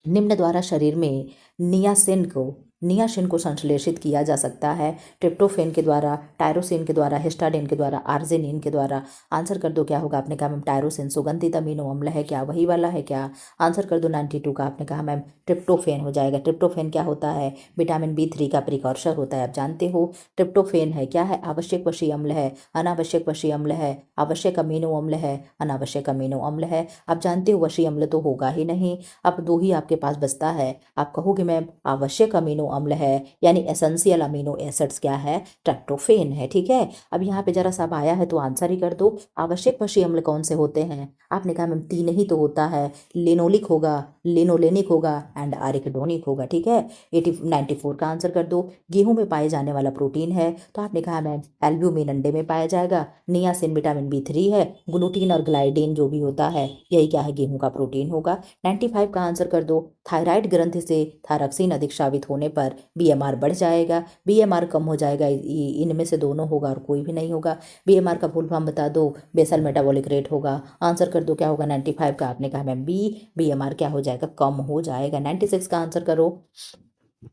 निम्न द्वारा शरीर में नियासिन को संश्लेषित किया जा सकता है। ट्रिप्टोफेन के द्वारा, टायरोसिन के द्वारा, हिस्टाडिन के द्वारा, आर्जिनिन के द्वारा। आंसर कर दो क्या होगा? आपने कहा मैम टायरोसिन सुगंधित अमीनो अम्ल है, क्या वही वाला है क्या? आंसर कर दो 92 का। आपने कहा मैम ट्रिप्टोफेन हो जाएगा। ट्रिप्टोफेन क्या होता है? विटामिन B3 का प्रिकॉर्सर होता है, आप जानते हो। ट्रिप्टोफेन है क्या है? आवश्यक वशीय अम्ल है, अनावश्यक वशीय अम्ल है, आवश्यक अमीनो अम्ल है, अनावश्यक अमीनो अम्ल है। आप जानते हो वशीय अम्ल तो होगा ही नहीं। अब दो ही आपके पास बचता है। आप कहोगे मैम आवश्यक अमीनो अम्ल है, यानी एसेंशियल अमीनो एसिड्स क्या है? ट्रिप्टोफेन है, ठीक है। अब यहाँ पे जरा सा आया है तो आंसर ही कर दो। आवश्यक वशीय अम्ल कौन से होते हैं? आपने कहा मैम 3 ही तो होता है, लिनोलिक होगा, लिनोलेनिक होगा एंड आरिकिडोनिक होगा, ठीक है। 94 का आंसर कर दो। गेहूं में पाए जाने वाला प्रोटीन है, तो आपने कहा मैम एल्ब्यूमिन अंडे में पाया जाएगा, नियासिन विटामिन B3 है, ग्लूटीन और ग्लाइडिन जो भी होता है यही क्या है, गेहूं का प्रोटीन होगा। 95 का आंसर कर दो। थायराइड ग्रंथि से थायरॉक्सिन अधिक स्रावित होने पर BMR बढ़ जाएगा, BMR कम हो जाएगा, इनमें से दोनों होगा और कोई भी नहीं होगा। BMR का फुल फॉर्म बता दो, बेसल मेटाबॉलिक रेट होगा। आंसर कर दो, क्या होगा 95 का, आपने कहा मैम बी, BMR क्या हो जाएगा, कम हो जाएगा। 96 का आंसर करो।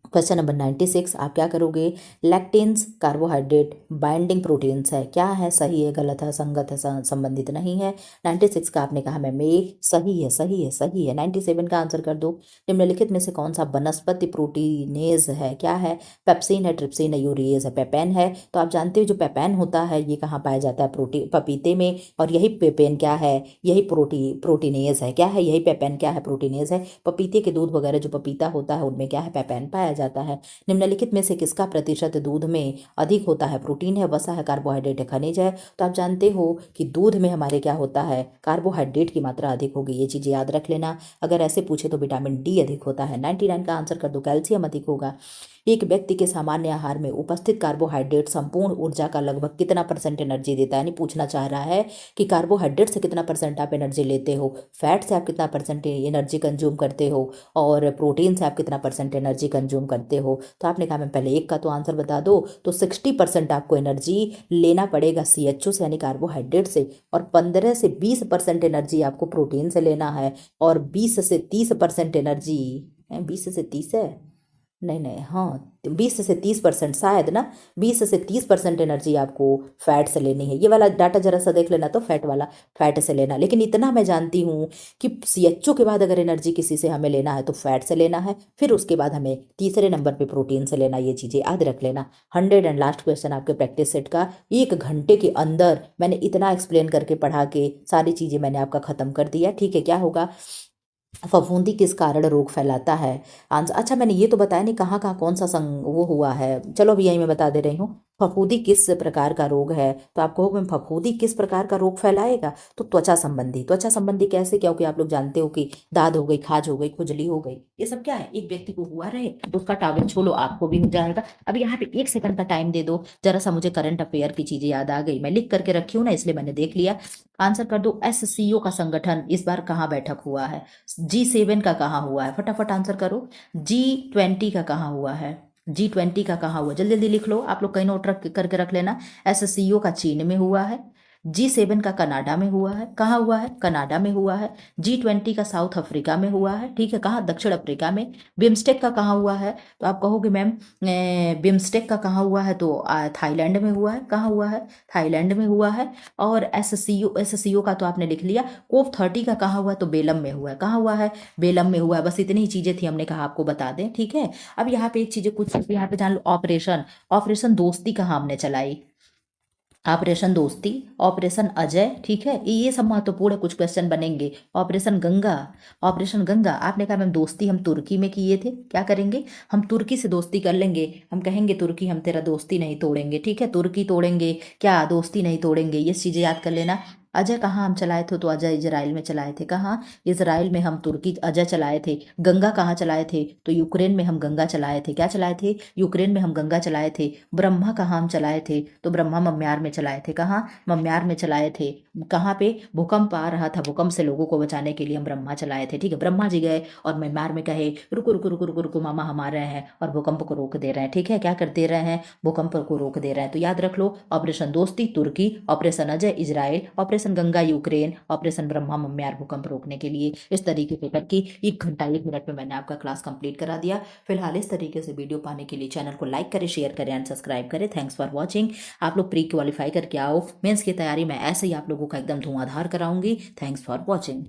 क्वेश्चन नंबर 96, आप क्या करोगे, लैक्टेन्स कार्बोहाइड्रेट बाइंडिंग प्रोटीन्स है, क्या है, सही है, गलत है, संगत है, संबंधित नहीं है। 96 का आपने कहा मैम ए, सही है, सही है, सही है। 97 का आंसर कर दो, निम्नलिखित में से कौन सा वनस्पति प्रोटीनेज है, क्या है, पेप्सिन है, ट्रिप्सिन है, यूरिएज है, पेपेन है। तो आप जानते हो जो पेपेन होता है ये कहाँ पाया जाता है, पपीते में, और यही पेपेन क्या है, यही प्रोटीनेज है, क्या है, यही पेपेन क्या है, प्रोटीनेज है। पपीते के दूध वगैरह जो पपीता होता है उनमें क्या है, पेपेन पाया जाता है। निम्नलिखित में से किसका प्रतिशत दूध में अधिक होता है, प्रोटीन है, वसा है, कार्बोहाइड्रेट है, खनिज है। तो आप जानते हो कि दूध में हमारे क्या होता है, कार्बोहाइड्रेट की मात्रा अधिक होगी, ये चीज़ याद रख लेना। अगर ऐसे पूछे तो विटामिन डी अधिक होता है। 99 का आंसर कर दो, कैल्शियम अधिक होगा। एक व्यक्ति के सामान्य आहार में उपस्थित कार्बोहाइड्रेट संपूर्ण ऊर्जा का लगभग कितना % एनर्जी देता है, यानी पूछना चाह रहा है कि कार्बोहाइड्रेट से कितना % आप एनर्जी लेते हो, फैट से आप कितना % एनर्जी कंज्यूम करते हो, और प्रोटीन से आप कितना % एनर्जी कंज्यूम करते हो। तो आपने कहा मैं पहले एक का तो आंसर बता दो, तो 60% आपको एनर्जी लेना पड़ेगा CHO से, यानी कार्बोहाइड्रेट से, और 15 से 20% एनर्जी आपको प्रोटीन से लेना है, और 20 से 30% एनर्जी, 20 से 30 है, नहीं नहीं, हाँ 20 से 30% शायद ना, 20 से 30% एनर्जी आपको फैट से लेनी है। ये वाला डाटा जरा सा देख लेना, तो फैट वाला फैट से लेना। लेकिन इतना मैं जानती हूँ कि CHO के बाद अगर एनर्जी किसी से हमें लेना है तो फैट से लेना है, फिर उसके बाद हमें तीसरे नंबर पे प्रोटीन से लेना, ये चीज़ें याद रख लेना। 100 एंड लास्ट क्वेश्चन आपके प्रैक्टिस सेट का। 1 घंटे के अंदर मैंने इतना एक्सप्लेन करके पढ़ा के सारी चीज़ें मैंने आपका ख़त्म कर दिया, ठीक है। क्या होगा, फफूंदी किस कारण रोग फैलाता है, आंसर, अच्छा मैंने ये तो बताया नहीं कहाँ कहाँ कौन सा वो हुआ है, चलो अभी यही मैं बता दे रही हूँ। फफूंदी किस प्रकार का रोग है, तो आप कहोगे मैम फफूंदी किस प्रकार का रोग फैलाएगा, तो त्वचा संबंधी। त्वचा संबंधी कैसे, क्योंकि आप लोग जानते हो कि दाद हो गई, खाज हो गई, खुजली हो गई, ये सब क्या है, एक व्यक्ति को हुआ रहे तो उसका टॉवल छोलो, आपको भी हो जाएगा। अभी यहाँ पे 1 सेकंड का टाइम दे दो, जरा सा मुझे करंट अफेयर की चीजें याद आ गई, मैं लिख करके रखी हूँ ना, इसलिए मैंने देख लिया। आंसर कर दो, SCO का संगठन इस बार कहाँ बैठक हुआ है, G7 का कहाँ हुआ है, फटाफट आंसर करो। G20 का कहाँ हुआ है, G20 का कहाँ हुआ, जल्दी जल्दी लिख लो, आप लोग कहीं नोट रख करके रख लेना। SCO का चीन में हुआ है, G7 का कनाडा में हुआ है, कहाँ हुआ है, कनाडा में हुआ है। G20 का साउथ अफ्रीका में हुआ है, ठीक है, कहाँ, दक्षिण अफ्रीका में। बिम्स्टेक का कहाँ हुआ है, तो आप कहोगे मैम बिम्स्टेक का कहाँ हुआ है, तो थाईलैंड में हुआ है, कहाँ हुआ है, थाईलैंड में हुआ है। और SCO का तो आपने लिख लिया। COP30 का कहाँ हुआ है, तो बेलम में हुआ है, कहाँ हुआ है, बेलम में हुआ है। बस इतनी ही चीजें थी, हमने कहा आपको बता दें, ठीक है। अब यहाँ पे एक चीजें कुछ यहाँ पे जान लो, ऑपरेशन दोस्ती कहाँ हमने चलाई, ऑपरेशन दोस्ती, ऑपरेशन अजय, ठीक है, ये सब महत्वपूर्ण है, कुछ क्वेश्चन बनेंगे। ऑपरेशन गंगा, ऑपरेशन गंगा, आपने कहा मैम दोस्ती हम तुर्की में किए थे, क्या करेंगे, हम तुर्की से दोस्ती कर लेंगे, हम कहेंगे तुर्की हम तेरा दोस्ती नहीं तोड़ेंगे, ठीक है, तुर्की तोड़ेंगे क्या, दोस्ती नहीं तोड़ेंगे, ये चीज़ें याद कर लेना। अजय कहाँ हम चलाए थे, तो अजय इजराइल में चलाए थे, कहाँ, इजराइल में हम तुर्की अजय चलाए थे। गंगा कहाँ चलाए थे, तो यूक्रेन में हम गंगा चलाए थे, क्या चलाए थे, यूक्रेन में हम गंगा चलाए थे। ब्रह्मा कहाँ हम चलाए थे, तो ब्रह्मा मम्यार में चलाए थे, कहाँ, मम्यार में चलाए थे। कहाँ पे भूकंप आ रहा था, भूकंप से लोगों को बचाने के लिए हम ब्रह्मा चलाए थे, ठीक है। ब्रह्मा जी गए और मम्यार में कहे रुको रुको रुको रुको रुको मामा हम आ रहे हैं, और भूकंप को रोक दे रहे हैं, ठीक है, क्या कर दे रहे हैं, भूकंप को रोक दे रहे हैं। तो याद रख लो, ऑपरेशन दोस्ती तुर्की, operation Ajay Israel, operation Ganga Ukraine, operation Brahma Myanmar भूकंप रोकने के लिए। इस तरीके से करके 1 घंटा 1 मिनट में मैंने आपका क्लास कंप्लीट करा दिया। फिलहाल इस तरीके से वीडियो पाने के लिए चैनल को लाइक करें, शेयर करें एंड सब्सक्राइब करें। Thanks for watching. आप लोग प्री क्वालिफाई करके आओ, मेंस की तैयारी में ऐसे ही आप लोगों का एकदम धुआंधार कराऊंगी। Thanks for watching.